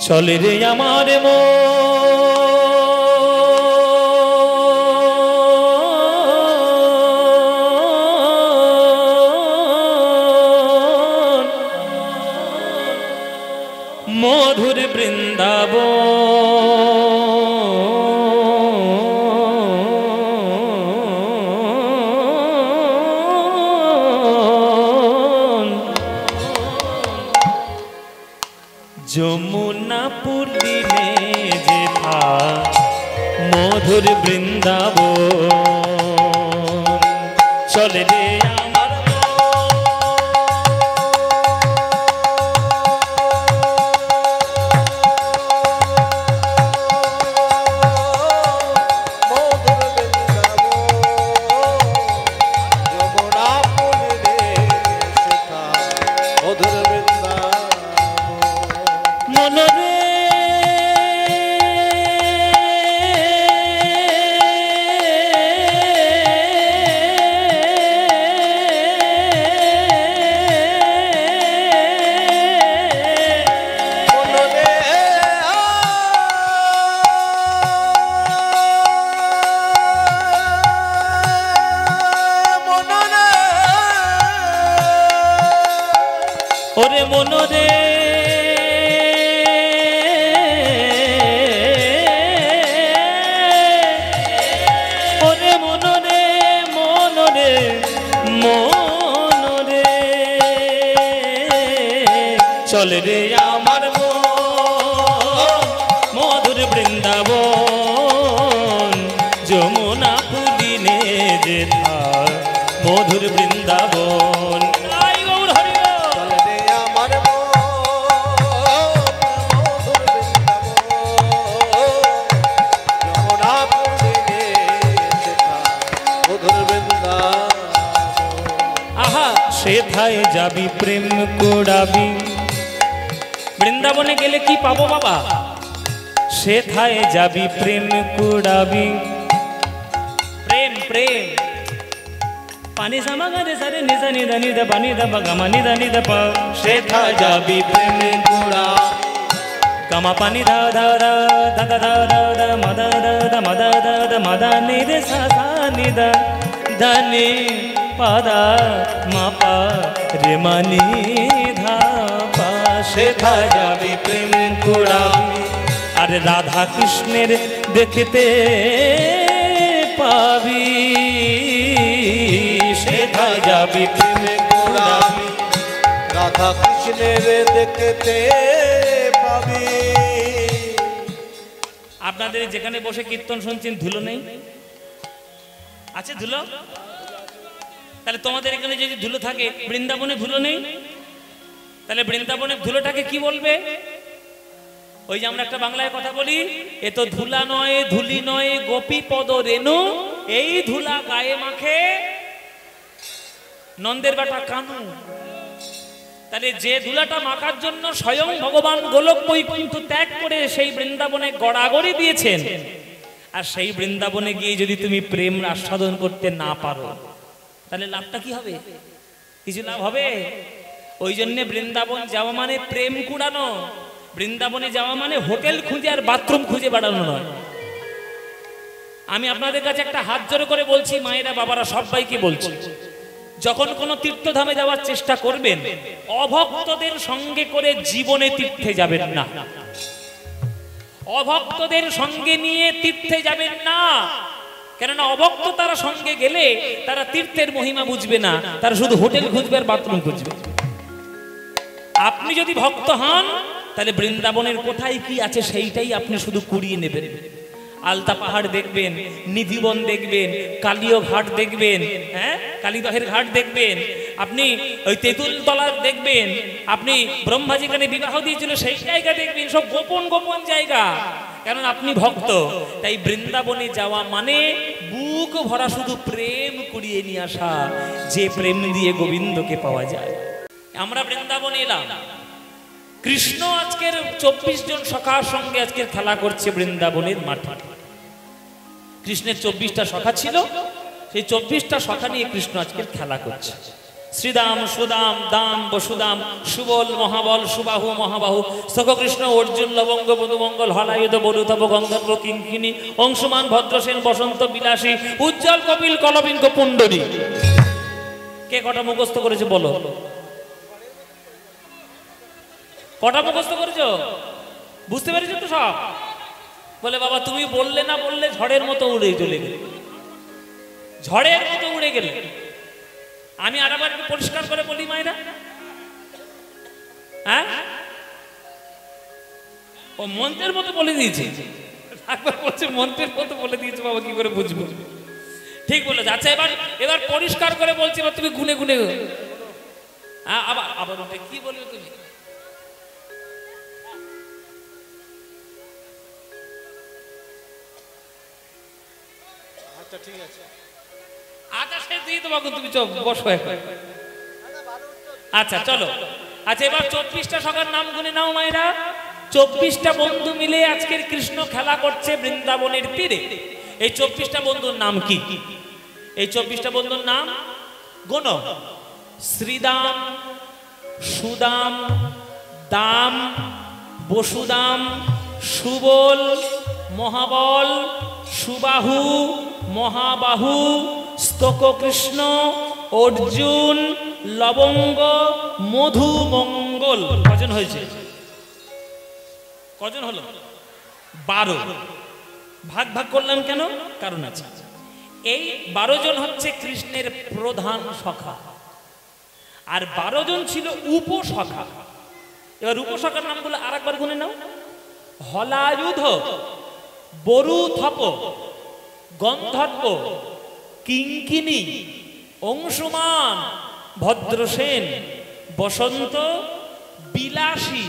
চলে রে আমার মধুর বৃন্দাবন যমুনা পুলিনে যেথা মধুর বৃন্দাবন চলে রে আমার ওরে মনরে ওরে মনরে মনরে মনরে চলে রে আমার মধুর বৃন্দাবন যমুনা পুলিনে যেথা মধুর বৃন্দাবন সেথায় যাবি প্রেম কুড়াবি বৃন্দাবনে গেলে কি পাবো বাবা সেথায় যাবি প্রেম কুড়াবি প্রেম প্রেম পানি সামাগারে সারে নিজা নিদা নিদা পানি দা গামা নিদা নিদা পা সেথায় যাবি প্রেম কুড়া গামা পানি দা দা দা দা দা দা দা মদা দা দা মদা দা দা মদা নিদে সা সা নিদা ধানি পাদা মাপা রে মানি ধাপা সেথা যাবি প্রেম কুড়াবি আর রাধা কৃষ্ণের দেখতে পাবি সেথা যাবি প্রেম কুড়াবি রাধা কৃষ্ণের দেখতে পাবি। আপনাদের যেখানে বসে কীর্তন শুনছেন ধুলো নেই আছে ধুলো তাহলে তোমাদের এখানে যদি ধুলো থাকে বৃন্দাবনে ধুলো নেই তাহলে বৃন্দাবনের ধুলোটাকে কি বলবে ওই যে আমরা একটা বাংলায় কথা বলি এ তো ধুলা নয় ধুলি নয় গোপী পদ রেণু এই ধুলা গায়ে মাখে নন্দের বাটা কানু তাহলে যে ধুলাটা মাখার জন্য স্বয়ং ভগবান গোলক বৈকুণ্ঠ ত্যাগ করে সেই বৃন্দাবনে গড়াগড়ি দিয়েছেন আর সেই বৃন্দাবনে গিয়ে যদি তুমি প্রেম আস্বাদন করতে না পারো তাহলে লাভটা কি হবে কিছু লাভ হবে ওই জন্য বৃন্দাবন যাওয়া মানে প্রেম কুড়ানো বৃন্দাবনে যাওয়া মানে হোটেল খুঁজে আর বাথরুম খুঁজে বেড়ানো নয় আমি আপনাদের কাছে একটা হাত জোড় করে বলছি মায়েরা বাবারা সবাইকে বলছি যখন কোনো তীর্থধামে যাওয়ার চেষ্টা করবেন অভক্তদের সঙ্গে করে জীবনে তীর্থে যাবেন না অভক্তদের সঙ্গে নিয়ে তীর্থে যাবেন না কেননা অভক্ত তারা সঙ্গে গেলে তারা তীর্থের মহিমা বুঝবে না তারা শুধু হোটেল খুঁজবে আর বাথরুম খুঁজবে আপনি যদি ভক্ত হন তাহলে বৃন্দাবনের কোথায় কি আছে সেইটাই আপনি শুধু কুড়িয়ে নেবেন আলতা পাহাড় দেখবেন নিধিবন দেখবেন কালীয় ঘাট দেখবেন হ্যাঁ কালীদহের ঘাট দেখবেন আপনি ওই তেঁতুল তলা দেখবেন আপনি ব্রহ্মা যেখানে বিবাহ দিয়েছিল সেই জায়গা দেখবেন সব গোপন গোপন জায়গা কারণ আপনি ভক্ত তাই বৃন্দাবনে যাওয়া মানে বুক ভরা শুধু প্রেম কুড়িয়ে নিয়ে আসা যে প্রেম দিয়ে গোবিন্দকে পাওয়া যায় আমরা বৃন্দাবনে এলাম কৃষ্ণ আজকের 24 জন সখার সঙ্গে আজকের খেলা করছে বৃন্দাবনের মাঠে কৃষ্ণের 24টা সখা ছিল সেই 24টা সখা নিয়ে কৃষ্ণ আজকের খেলা করছে শ্রীদাম সুদাম দাম বসুদাম সুবল মহাবল সুবাহু মহাবাহু স্থকৃষ্ণ অর্জুন লবঙ্গ মধুমঙ্গল হলায়ুধ বরুতব গন্ধর্ব কিঙ্কিনী অংশুমান ভদ্রসেন বসন্ত বিলাসী উজ্জ্বল কপিল কলবিঙ্গ পুণ্ডরী। কে কটা মুখস্থ করেছে বলো? কটা মুখস্থ করেছো? বুঝতে পেরেছো তো সব? বলে বাবা তুমি বললে না বললে ঝড়ের মতো উড়ে চলে গেলে, ঝড়ের মতো উড়ে গেলে। আমি আরেকবার একটু পরিষ্কার করে বলি মায়েরা, হ্যাঁ ও মন্ত্রের মতো বলে দিয়েছে, একবার বলছে মন্ত্রের মতো বলে দিয়েছে, বাবা কি করে বুঝবো? ঠিক বলে আচ্ছা এবার এবার পরিষ্কার করে বলছি, এবার তুমি গুনে গুনে আবার আবার ওটা কি বলবে তুমি? আচ্ছা ঠিক আছে, আচ্ছা সে দিয়ে তোমাকে তুমি বসো এখন। আচ্ছা চলো, আচ্ছা এবার 24টা সখার নাম গুনে নাও মায়েরা। 24টা বন্ধু মিলে আজকের কৃষ্ণ খেলা করছে বৃন্দাবনের তীরে। এই 24টা বন্ধুর নাম কি? এই 24টা বন্ধুর নাম গুণ: শ্রীদাম, সুদাম, দাম, বসুদাম, সুবল, মহাবল, সুবাহু, মহাবাহু, স্তককৃষ্ণ, অর্জুন, লবঙ্গ, মধুমঙ্গল। কজন হয়েছে? কজন হলো? 12। ভাগ ভাগ করলাম কেন? কারণ আছে। এই 12 জন হচ্ছে কৃষ্ণের প্রধান সখা, আর 12 জন ছিল উপসখা। এবার উপসখার নামগুলো আর একবার গুনে নাও: হলায়ুধ, বরুথপ, গন্ধর্ব, কিঙ্কিনী, অংশুমান, ভদ্রসেন, বসন্ত, বিলাসী,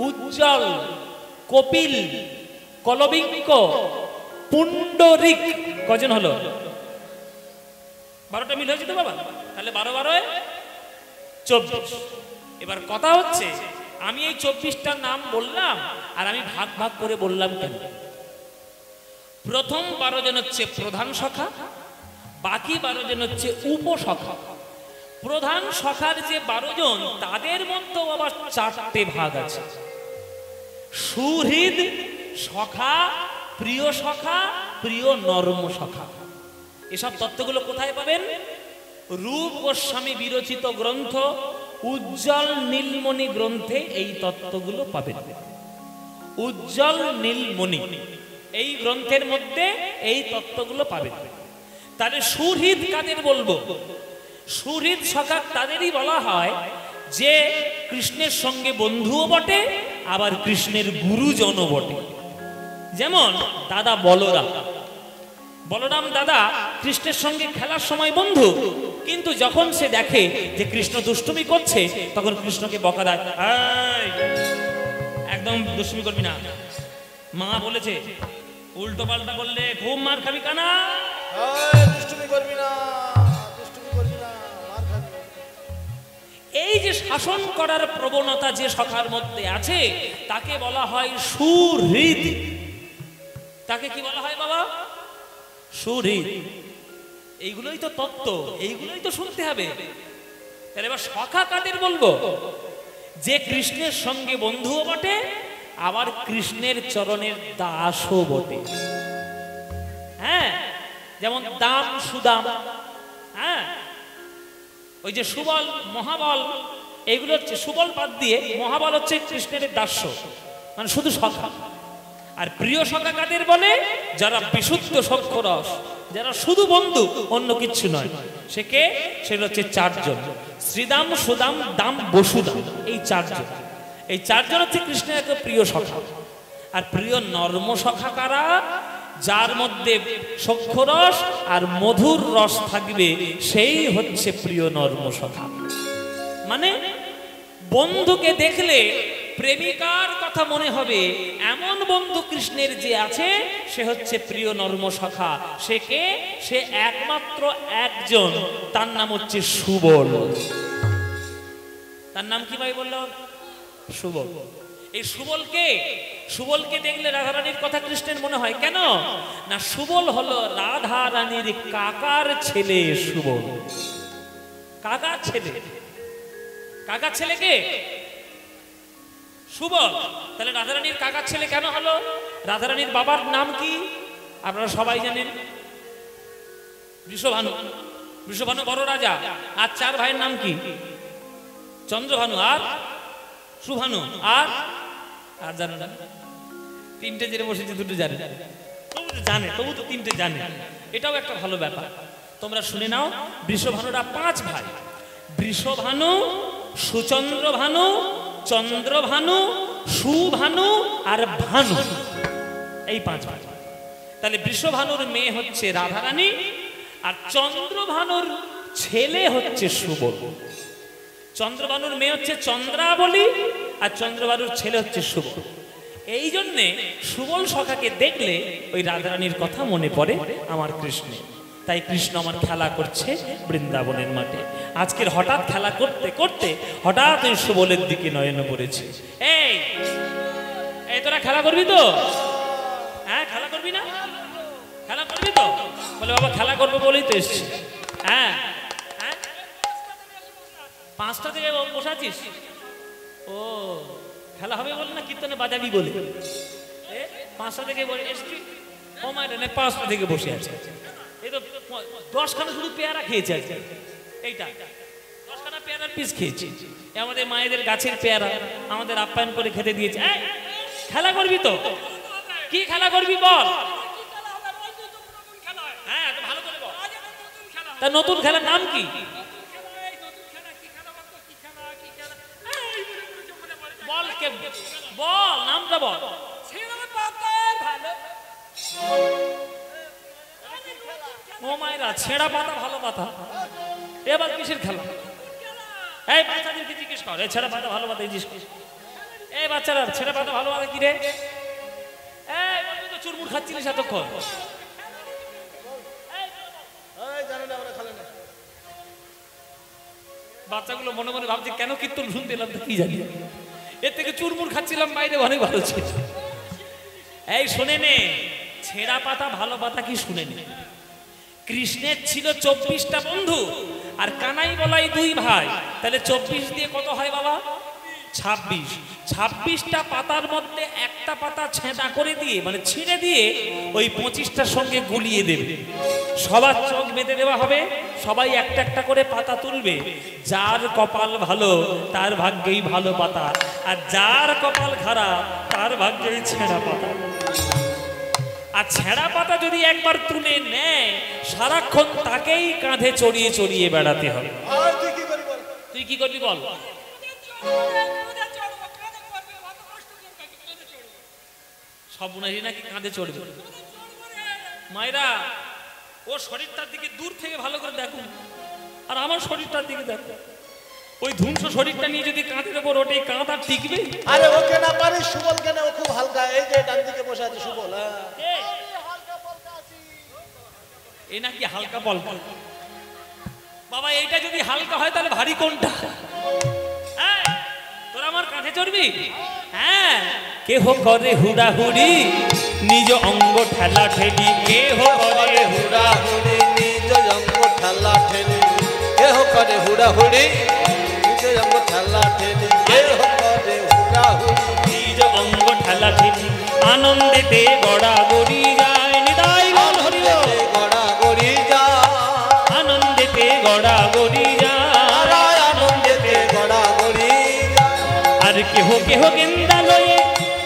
উজ্জ্বল, কপিল, কলবিঙ্ক, পুণ্ডরিক। কজন হলো? 12টা মিল হয়েছে তো বাবা? তাহলে 12 12 24। এবার কথা হচ্ছে আমি এই 24টার নাম বললাম, আর আমি ভাগ ভাগ করে বললাম কেন? প্রথম 12 জন হচ্ছে প্রধান সখা, বাকি 12 জন হচ্ছে উপসখা। প্রধান সখার যে 12 জন, তাদের মধ্যে আবার 4টে ভাগ আছে: সুহৃদ সখা, প্রিয় সখা, প্রিয় নর্ম সখা। এসব তত্ত্বগুলো কোথায় পাবেন? রূপ গোস্বামী বিরচিত গ্রন্থ উজ্জ্বল নীলমণি গ্রন্থে এই তত্ত্বগুলো পাবেন। উজ্জ্বল নীলমণি এই গ্রন্থের মধ্যে এই তত্ত্বগুলো পাবেন। তাহলে সুহৃদ কাদের বলবো? সুহৃদ সখা তাদেরই বলা হয় যে কৃষ্ণের সঙ্গে বন্ধুও বটে, আবার কৃষ্ণের গুরুজনও বটে। যেমন দাদা বলরাম, বলরাম দাদা কৃষ্ণের সঙ্গে খেলার সময় বন্ধু, কিন্তু যখন সে দেখে যে কৃষ্ণ দুষ্টুমি করছে, তখন কৃষ্ণকে বকা দেয়, একদম দুষ্টুমি করবি না, মা বলেছে, উল্টো পাল্টা করলে খুব মার খাবি, কানা দুষ্টুমি করবি না, দুষ্টুমি করবি না, মার খাবি। এই যে শাসন করার প্রবণতা যে সখার মধ্যে আছে, তাকে বলা হয় সুহৃদ। তাকে কি বলা হয় বাবা? সুহৃদ। এইগুলোই তো তত্ত্ব, এইগুলোই তো শুনতে হবে। তাহলে এবার সখা কাদের বলবো? যে কৃষ্ণের সঙ্গে বন্ধুও বটে, আবার কৃষ্ণের চরণের দাসও বটে। হ্যাঁ, যেমন দাম সুদাম। হ্যাঁ, ওই যে সুবল মহাবল, এইগুলো হচ্ছে সুবল বাদ দিয়ে মহাবল হচ্ছে কৃষ্ণের দাস্য, মানে শুধু সখা। আর প্রিয় সখা কাদের বলে? যারা বিশুদ্ধ সখ্যরস, যারা শুধু বন্ধু, অন্য কিচ্ছু নয়। সে কে? সেটা হচ্ছে 4 জন: শ্রীদাম, সুদাম, দাম, বসুদাম। এই 4 জন, এই 4 জন হচ্ছে কৃষ্ণের একটা প্রিয় সখা। আর প্রিয় নর্ম সখা কারা? যার মধ্যে সখ্যরস আর মধুর রস থাকবে, সেই হচ্ছে প্রিয় নর্ম সখা। মানে বন্ধুকে দেখলে প্রেমিকার কথা মনে হবে, এমন বন্ধু কৃষ্ণের যে আছে, সে হচ্ছে প্রিয় নর্ম সখা। সে কে? সে একমাত্র একজন, তার নাম হচ্ছে সুবল। তার নাম কি ভাই বললো? সুবল। এই সুবলকে, সুবলকে দেখলে রাধারানীর কথা কৃষ্ণের মনে হয় কেন? না, সুবল হলো রাধারানীর কাকার ছেলে সুবল। কাকার ছেলে। কাকার ছেলে কে? সুবল। তাহলে রাধারানীর কাকার ছেলে কেন হলো? রাধারানীর বাবার নাম কি আপনারা সবাই জানেন? বৃষভানু। বৃষভানু বড় রাজা। আর 4 ভাইয়ের নাম কি? চন্দ্রভানু আর সুভানু আর আর জানো না? 3টে জেনে বসেছে, 2টো জানে। তবু তো 3টে জানে। এটাও একটা ভালো ব্যাপার। তোমরা শুনে নাও, বৃষভানুরা 5 ভাই। বৃষভানু, সুচন্দ্রভানু, চন্দ্রভানু, সুভানু আর ভানু, এই 5 ভাই। তাহলে বৃষভানুর মেয়ে হচ্ছে রাধারানী, আর চন্দ্রভানুর ছেলে হচ্ছে সুবল। চন্দ্রভানুর মেয়ে হচ্ছে চন্দ্রাবলী, আর চন্দ্রভানুর ছেলে হচ্ছে সুবল। এই জন্যে সুবল সখাকে দেখলে ওই রাধারানীর কথা মনে পড়ে আমার কৃষ্ণের। তাই কৃষ্ণ আমার খেলা করছে বৃন্দাবনের মাঠে। আজকের হঠাৎ খেলা করতে করতে হঠাৎ ওই সুবলের দিকে নয়ন পড়েছে। এই এই তোরা খেলা করবি তো? হ্যাঁ, খেলা করবি না? খেলা করবি তো? বলে বাবা খেলা করবো বলেই তো এসছি। হ্যাঁ হ্যাঁ, 5টা থেকে বসাচ্ছিস? ও, খেলা হবে বলে না কীর্তনে বাজাবি বলে 5টা থেকে এসছি। ও মায়ের 5টা থেকে বসে আছে। এই তো 10খানা শুধু পেয়ারা খেয়েছে আজকে। এইটা 10খানা পেয়ারার পিস খেয়েছি। আমাদের মায়েদের গাছের পেয়ারা আমাদের আপ্যায়ন করে খেতে দিয়েছে। খেলা করবি তো? কি খেলা করবি বল? হ্যাঁ, ভালো করে বল। তা নতুন খেলার নাম কি? বল, কে বল, নামটা বল। ও মায়েরা, ছেঁড়া পাতা ভালো পাতা। এবার কিসের খেলা? এই বাচ্চাদেরকে জিজ্ঞেস কর, এই ছেঁড়া পাতা ভালো পাতা জিজ্ঞেস কর। এই বাচ্চারা, ছেঁড়া পাতা ভালো পাতা কি রে? এই বলবি তো চুরমুর খাচ্ছিলিস এতক্ষণ। বাচ্চাগুলো মনে মনে ভাবছে কেন কীর্তন শুনতে এলাম তো কি জানি, এর থেকে চুরমুর খাচ্ছিলাম বাইরে, অনেক ভালো ছিল। এই শোনে নে, ছেঁড়া পাতা ভালো পাতা কি শুনে নে। কৃষ্ণের ছিল 24টা বন্ধু, আর কানাই বলাই 2 ভাই। তাহলে 24 দিয়ে কত হয় বাবা? 26। 26টা পাতার মধ্যে একটা পাতা ছেঁড়া করে দিয়ে, মানে ছিঁড়ে দিয়ে ওই 25টার সঙ্গে গুলিয়ে দেবে। সবার চোখ বেঁধে দেওয়া হবে, সবাই একটা একটা করে পাতা তুলবে। যার কপাল ভালো তার ভাগ্যেই ভালো পাতা, আর যার কপাল খারাপ তার ভাগ্যেই ছেঁড়া পাতা। আর ছেঁড়া পাতা যদি একবার তুলে নেয়, সারাক্ষণ তাকেই কাঁধে চড়িয়ে চড়িয়ে বেড়াতে হবে। তুই কি করবি বল? সব নাকি কাঁধে চড়বে। মায়েরা, ও শরীরটার দিকে দূর থেকে ভালো করে দেখো, আর আমার শরীরটার দিকে দেখো। ওই ধ্বংস শরীরটা নিয়ে যদি কাঁধের উপর ওঠে, কাঁধ আর টিকবে? আরে ওকে না পারি, সুবল কেন? ও খুব হালকা। এই যে ডান দিকে বসে আছে সুবল। এই নাকি হালকা পলকা? বাবা এইটা যদি হালকা হয় তাহলে ভারী কোনটা? তোরা আমার কাঁধে চড়বি? হ্যাঁ। কেহ করে হুড়াহুড়ি, নিজ অঙ্গ ঠেলা ঠেলি। কেহ করে হুড়াহুড়ি, নিজ অঙ্গ ঠেলা ঠেলি। কেহ করে হুড়াহুড়ি, নিজ অঙ্গ ঠেলা ঠেলি। কেহ করে হুড়াহুড়ি, নিজ অঙ্গ ঠেলা ঠেলি। আনন্দেতে গড়াগড়ি যায়, নিতাই গণ হরি বল। গড়াগড়ি যায়, আনন্দেতে গড়াগড়ি যায়, আনন্দেতে গড়াগড়ি যায়। আর কেহ কেহ গেন্দা লয়ে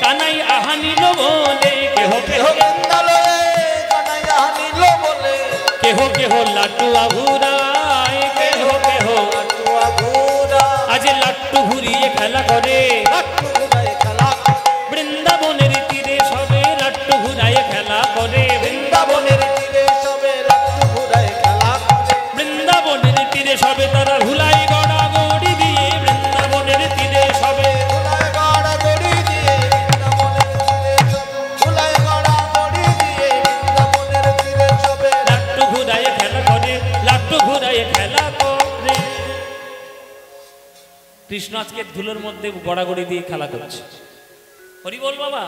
কানাই আহা নিল বলে। কেহ কেহ গেন্দা লয়ে কানাই আহা নিল বলে। কেহ কেহ লাটুয়া ঘুরায়, কেহ কেহ লাটুয়া ঘুরায়। আজ লাট্টু ঘুরিয়ে খেলা করে। লাট্টু ঘুরায় খেলা করে। বৃন্দাবনের তীরে সবে লাট্টু ঘুরায় খেলা করে। বৃন্দাবনের তীরে সবে লাট্টু ঘুরায় খেলা করে। বৃন্দাবনের তীরে সবে তারা হুলাই গড়াগড়ি দিয়ে। বৃন্দাবনের তীরে সবে হুলায় গড়াগড়ি দিয়ে। বৃন্দাবনের তীরে সবে হুলায় গড়াগড়ি দিয়ে। বৃন্দাবনের তীরে সবে লাট্টু ঘুরায় খেলা করে, লাট্টু ঘুরায় খেলা করে। কৃষ্ণ আজকে ধুলোর মধ্যে গড়াগড়ি দিয়ে খেলা করছে। হরি বল বাবা,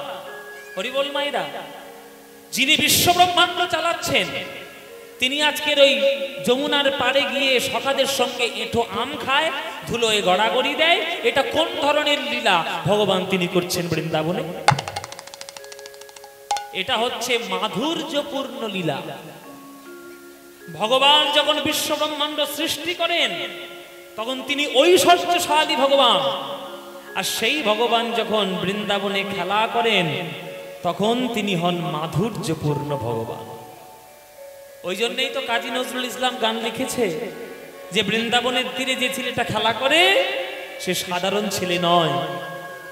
হরি বল মায়েরা। যিনি বিশ্ব ব্রহ্মাণ্ড চালাচ্ছেন তিনি আজকের ওই যমুনার পাড়ে গিয়ে সখাদের সঙ্গে এঁঠো আম খায়, ধুলোয় গড়াগড়ি দেয়। এটা কোন ধরনের লীলা ভগবান তিনি করছেন বৃন্দাবনে? এটা হচ্ছে মাধুর্যপূর্ণ লীলা। ভগবান যখন বিশ্ব ব্রহ্মাণ্ড সৃষ্টি করেন তখন তিনি ঐশ্বর্যশালী ভগবান, আর সেই ভগবান যখন বৃন্দাবনে খেলা করেন তখন তিনি হন মাধুর্যপূর্ণ ভগবান। ওই জন্যই তো কাজী নজরুল ইসলাম গান লিখেছে যে বৃন্দাবনের তীরে যে ছেলেটা খেলা করে সে সাধারণ ছেলে নয়,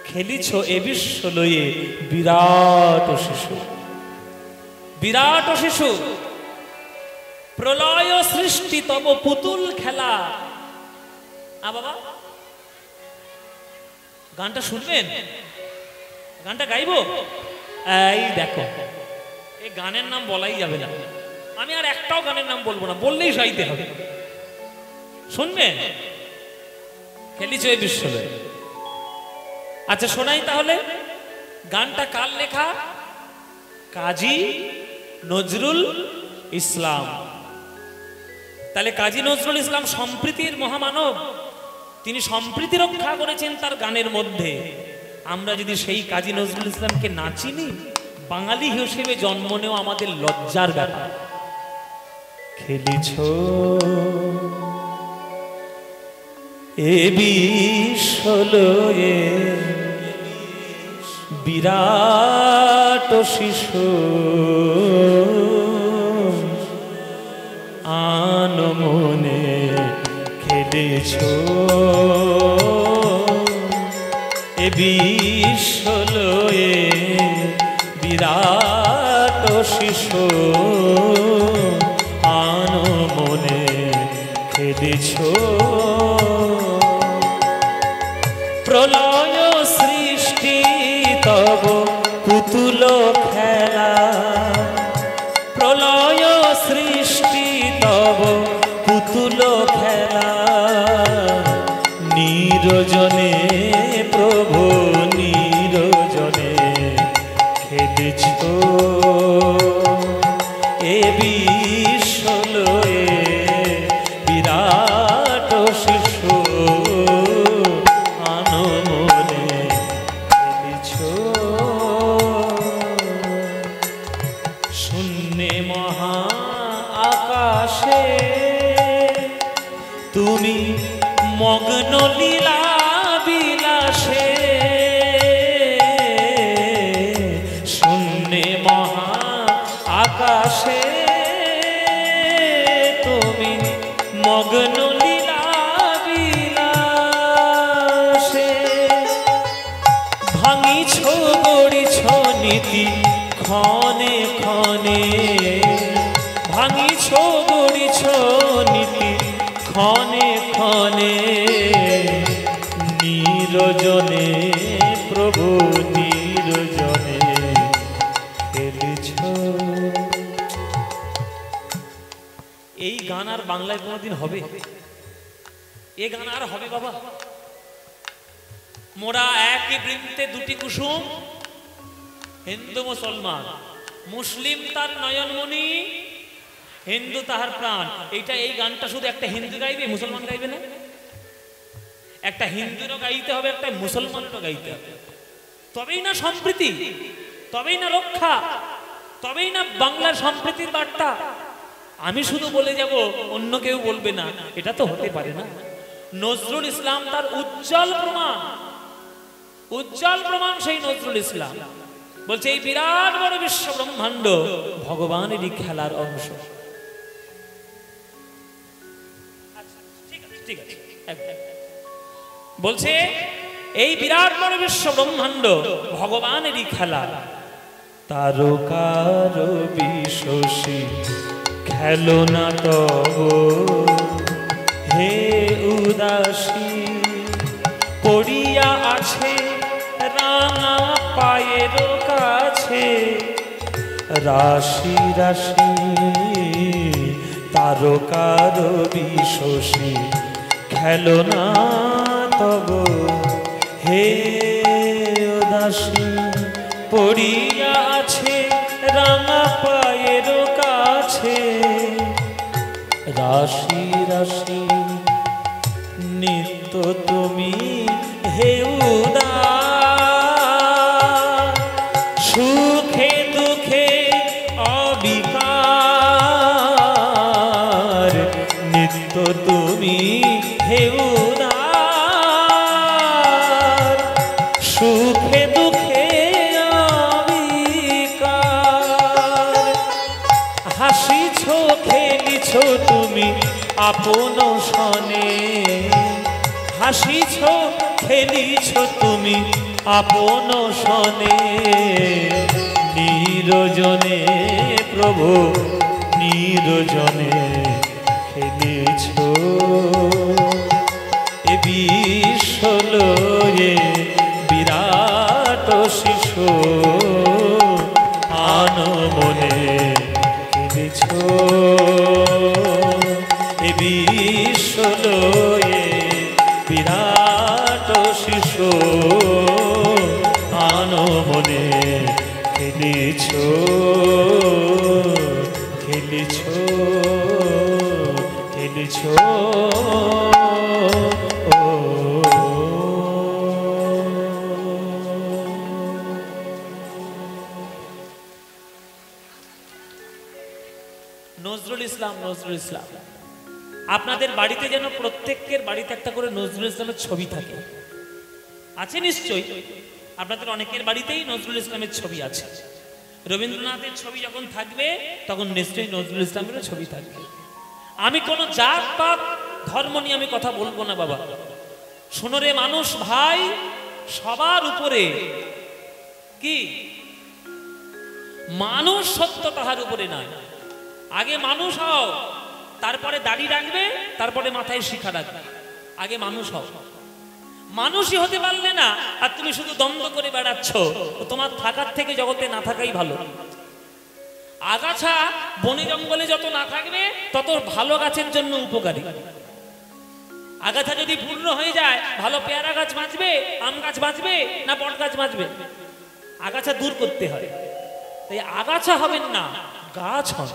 খেলিছ এ বিশ্ব লয়ে বিরাট শিশু। বিরাট শিশু, প্রলয় সৃষ্টি তব পুতুল খেলা। বাবা গানটা শুনবেন? গানটা গাইবো? এই দেখো, এই গানের নাম বলাই যাবে না, আমি আর একটাও গানের নাম বলবো না, বললেই সাইতে হবে। শুনবেন? খেলিছ এই বিশ্বলয়ে। আচ্ছা শোনাই তাহলে। গানটা কার লেখা? কাজী নজরুল ইসলাম। তাহলে কাজী নজরুল ইসলাম সম্প্রীতির মহামানব, তিনি সম্প্রীতি রক্ষা করেছেন তার গানের মধ্যে। আমরা যদি সেই কাজী নজরুল ইসলামকে না চিনি, বাঙালি হিসেবে জন্ম নেওয়া আমাদের লজ্জার ব্যাপার। খেলিছ এ বিশ্বলয়ে বিরাট শিশু, আন মনে খেলেছ এ বিশ্বলয়ে বিরাট শিশু, আন মনে খেলেছ। প্রলয় সৃষ্টি তব পুতুল খেলা, প্রলয় সৃষ্টি তব পুতুল খেলা, নিরজনে প্রভু নিরজনে খেলেছ এ বিশ্বলয়ে বিরাট শিশু, আনমনে খেলেছ। শূন্যে মহা আকাশে তুমি মগ্ন লীলা বিলাসে, শূন্যে মহা আকাশে তুমি মগ্ন লীলা বিলাসে, ভাঙিছ গড়িছ নীতি ক্ষণে ক্ষণে, ভাঙিছ গড়িছ নীতি ক্ষণে ক্ষণে, নিরজনে প্রভু নিরজনে খেলেছ। এই গান আর বাংলায় কোনোদিন হবে? এ গান আর হবে বাবা? মোরা একই বৃন্তে দুটি কুসুম, হিন্দু মুসলমান, মুসলিম তার নয়নমণি, হিন্দু তাহার প্রাণ। এইটা, এই গানটা শুধু একটা হিন্দু গাইবে, মুসলমান গাইবে না। একটা হিন্দুরও গাইতে হবে, একটা মুসলমানেরও গাইতে হবে, তবেই না সম্প্রীতি, তবেই না রক্ষা, তবেই না বাংলার সম্প্রীতির বার্তা। আমি শুধু বলে যাব, অন্য কেউ বলবে না, এটা তো হতে পারে না। নজরুল ইসলাম তার উজ্জ্বল প্রমাণ, উজ্জ্বল প্রমাণ সেই নজরুল ইসলাম বলছে এই বিরাট বড় বিশ্ব ব্রহ্মাণ্ড ভগবানেরই খেলার অংশ। বলছে এই বিরাট বড় বিশ্ব ব্রহ্মাণ্ড ভগবানেরই খেলা, তারকার বিশ্বসী খেলো না তব হে উদাসী, পড়িয়া আছে রাঙা পায়ের কাছে রাশি রাশি, তারকার বিশ্বসী খেলো না তব হে উদাসী, পড়িয়া আছে রাঙা পায়ের কাছে রাশি রাশি নিত্য তুমি হে উদার, সুখে দুঃখে অবিকার, নিত্য তুমি হে উদার, সুখে দুঃখে অবিকার, হাসিছ খেলিছ তুমি আপন সনে, হাসিছ খেলিছ তুমি আপন সনে, নিরজনে প্রভু নিরজনে খেলিছ, এ বিশ্বলয়ে বিরাট শিশু আনমনে খেলিছ, এ বিশ্বলয়ে বিরাট শিশু আনমনে খেলিছ, খেলিছ, খেলিছ। নজরুল ইসলাম, নজরুল ইসলাম। আপনাদের বাড়িতে যেন প্রত্যেকের বাড়িতে একটা করে নজরুল ইসলামের ছবি থাকে, আছে নিশ্চয়ই। আপনাদের অনেকের বাড়িতেই নজরুল ইসলামের ছবি আছে। রবীন্দ্রনাথের ছবি যখন থাকবে তখন নিশ্চয়ই নজরুল ইসলামেরও ছবি থাকবে। আমি কোনো জাত পাত ধর্ম নিয়ে আমি কথা বলবো না বাবা। শোনো রে মানুষ ভাই, সবার উপরে কি মানুষ সত্য, তাহার উপরে নয়। আগে মানুষ হও, তারপরে দাড়ি রাখবে, তারপরে মাথায় শিখা রাখবে। আগে মানুষ হও। মানুষই হতে পারলে না আর তুমি শুধু দ্বন্দ্ব করে বেড়াচ্ছ, তোমার থাকার থেকে জগতে না থাকাই ভালো। আগাছা বনে জঙ্গলে যত না থাকবে তত ভালো গাছের জন্য উপকারী। আগাছা যদি পূর্ণ হয়ে যায়, ভালো পেয়ারা গাছ বাঁচবে, আম গাছ বাঁচবে না বট গাছ বাঁচবে? আগাছা দূর করতে হয়। তাই আগাছা হবেন না, গাছ হন,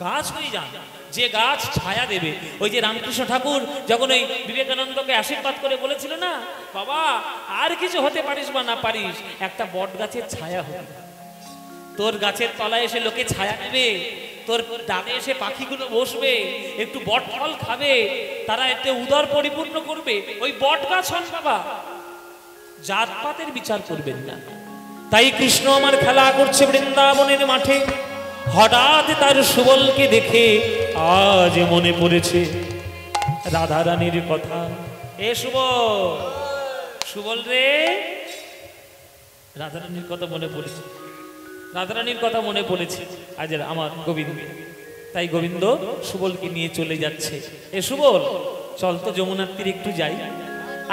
গাছ হয়ে যান। যে গাছ ছায়া দেবে। ওই যে রামকৃষ্ণ ঠাকুর যখন ওই বিবেকানন্দকে আশীর্বাদ করে বলেছিল না, বাবা আর কিছু হতে পারিস বা না পারিস, একটা বট গাছের ছায়া হবে। তোর গাছের তলায় এসে লোকে ছায়া নেবে, তোর ডালে এসে পাখিগুলো বসবে, একটু বট ফল খাবে, তারা এতে উদর পরিপূর্ণ করবে। ওই বট গাছ হন বাবা, জাতপাতের বিচার করবেন না। তাই কৃষ্ণ আমার খেলা করছে বৃন্দাবনের মাঠে, হঠাৎ তার সুবলকে দেখে আজ মনে পড়েছে রাধারানীর কথা। এ সুবল, সুবল রে, রাধারানীর কথা মনে পড়েছে, রাধারানীর কথা মনে পড়েছে আজ আমার গোবিন্দ। তাই গোবিন্দ সুবলকে নিয়ে চলে যাচ্ছে। এ সুবল, চল তো যমুনার তীরে একটু যাই।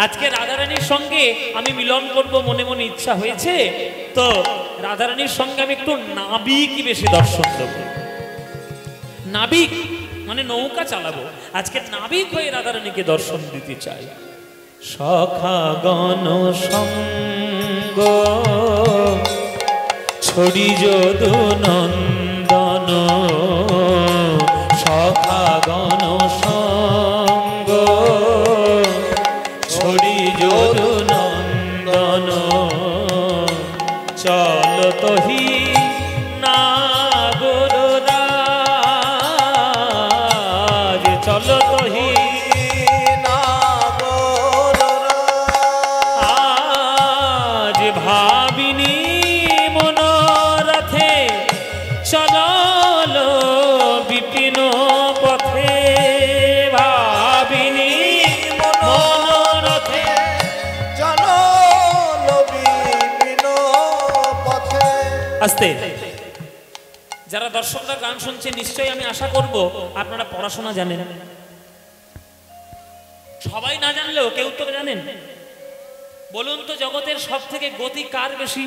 আজকে রাধারানীর সঙ্গে আমি মিলন করব, মনে মনে ইচ্ছা হয়েছে তো। রাধারানীর সঙ্গে আমি একটু নাবিক বেশি দর্শন দেব। নাবিক মানে নৌকা চালাবো। আজকে নাবিক হয়ে রাধারানীকে দর্শন দিতে চাই। সখাগণ সঙ্গ ছড়ি যদু নন্দন, সখাগণ সঙ্গ ছড়ি যদু নন্দন, চল তোহি নাগরাজ, চল তোহি আজ ভাবিনি মনোরথে, চল বিপিন পথে, ভাবিনি মনোরথে, চল বিপিন পথে। আস্তে। যারা দর্শকরা গান শুনছে, নিশ্চয়ই আমি আশা করব আপনারা পড়াশোনা জানেন। সবাই না জানলেও কেউ তো জানেন। বলুন তো, জগতের সব থেকে গতি কার বেশি?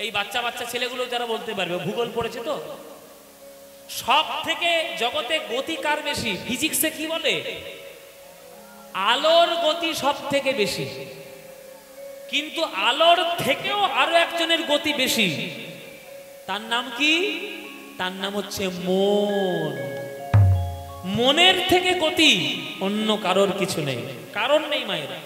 এই বাচ্চা বাচ্চা ছেলেগুলো যারা বলতে পারবে, ভূগোল পড়েছে তো। সব থেকে জগতে গতি কার বেশি? ফিজিক্সে কি বলে? আলোর গতি সব থেকে বেশি। কিন্তু আলোর থেকেও আরো একজনের গতি বেশি, তার নাম কি? তার নাম হচ্ছে মন। মনের থেকে গতি অন্য কারোর কিছু নেই, কারণ নেই মায়েরা।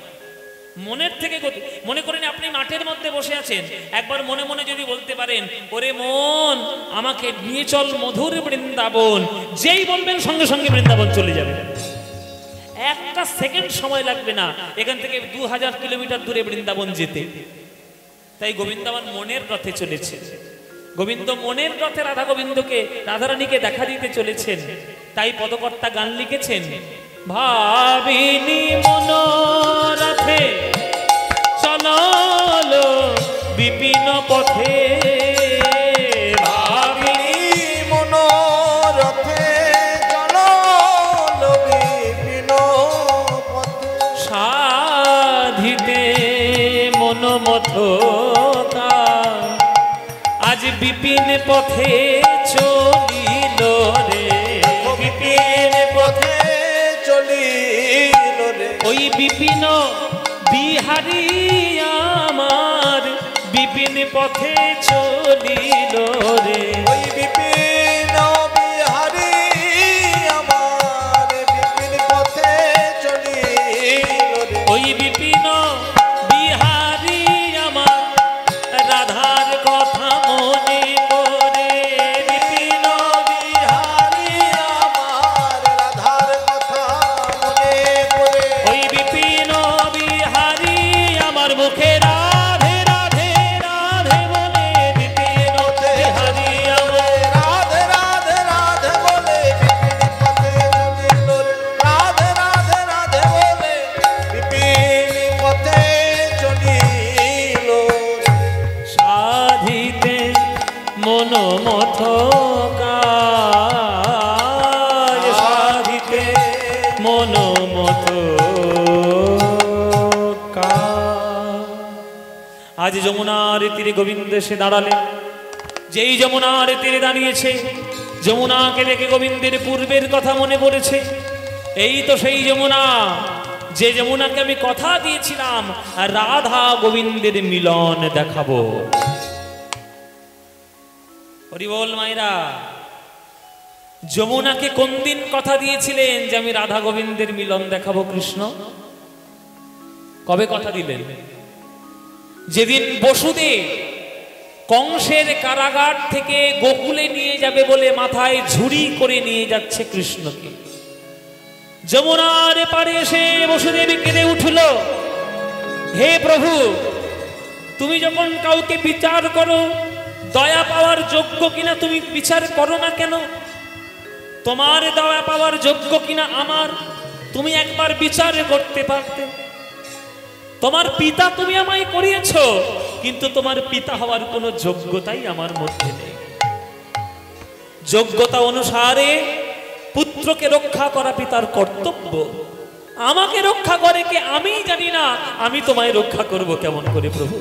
মনের থেকে গতি। মনে করেন আপনি মাঠের মধ্যে বসে আছেন, একবার মনে মনে যদি বলতে পারেন, ওরে মন আমাকে নিয়ে চল মধুর বৃন্দাবন, যেই বলবেন সঙ্গে সঙ্গে বৃন্দাবন চলে যাবে। একটা সেকেন্ড সময় লাগবে না এখান থেকে 2000 কিলোমিটার দূরে বৃন্দাবন যেতে। তাই গোবিন্দাবন মনের রথে চলেছে। গোবিন্দ মনের রথে রাধা গোবিন্দকে, রাধারানীকে দেখা দিতে চলেছেন। তাই পদকর্তা গান লিখেছেন, ভাবিনি মনোরথে চলো বিপিন পথে, ভাবিনি মনোরথে চলো বিপিন পথে, সাধিতে মনোমথকা আজ বিপিন পথে চলিল রে, বিপিন পথে চলিল রে। ওই বিপিন বিহারী আমার বিপিন পথে চলিল রে, ওই বিপিন বিহারী আমার বিপিন পথে চলিল রে। ওই বিপিন বিহারী আমার রাধার কথা মনে করে, বিপিন বিহারী আমার রাধার কথা মনে করে, ওই বিপিন বিহারী আমার মুখে রাধে রাধে রাধে বলে, বিপিন বিহারী আমার রাধে রাধে রাধে বলে বিপিন পথে চলিল রে। রাধে রাধে রাধে বলে বিপিন পথে চলিল রে। সাধিতে মনোমথ কাজ, সাধিতে মনোমথ কাজ। আজ যমুনার তীরে গোবিন্দ এসে দাঁড়ালেন। যেই যমুনার তীরে দাঁড়িয়েছে, যমুনাকে দেখে গোবিন্দের পূর্বের কথা মনে পড়েছে। এই তো সেই যমুনা, যে যমুনাকে আমি কথা দিয়েছিলাম রাধা গোবিন্দের মিলন দেখাবো। হরি বল মায়েরা। যমুনাকে কোন দিন কথা দিয়েছিলেন যে আমি রাধা গোবিন্দের মিলন দেখাবো কৃষ্ণ? কবে কথা দিলেন? যেদিন বসুদেব কংসের কারাগার থেকে গোকুলে নিয়ে যাবে বলে মাথায় ঝুড়ি করে নিয়ে যাচ্ছে কৃষ্ণকে। যমুনার পাড়ে এসে বসুদেব কেঁদে উঠল, হে প্রভু, তুমি যখন কাউকে বিচার করো, দয়া পাওয়ার যোগ্য কিনা তুমি বিচার করো না কেন? তোমার দয়া পাওয়ার যোগ্য কিনা আমার, তুমি একবার বিচার করতে পারতে। তোমার পিতা তুমি আমায় করিয়েছ, কিন্তু তোমার পিতা হওয়ার কোনো যোগ্যতাই আমার মধ্যে নেই। যোগ্যতা অনুসারে পুত্রকে রক্ষা করা পিতার কর্তব্য। আমাকে রক্ষা করে কে আমি জানি না, আমি তোমায় রক্ষা করব কেমন করে প্রভু?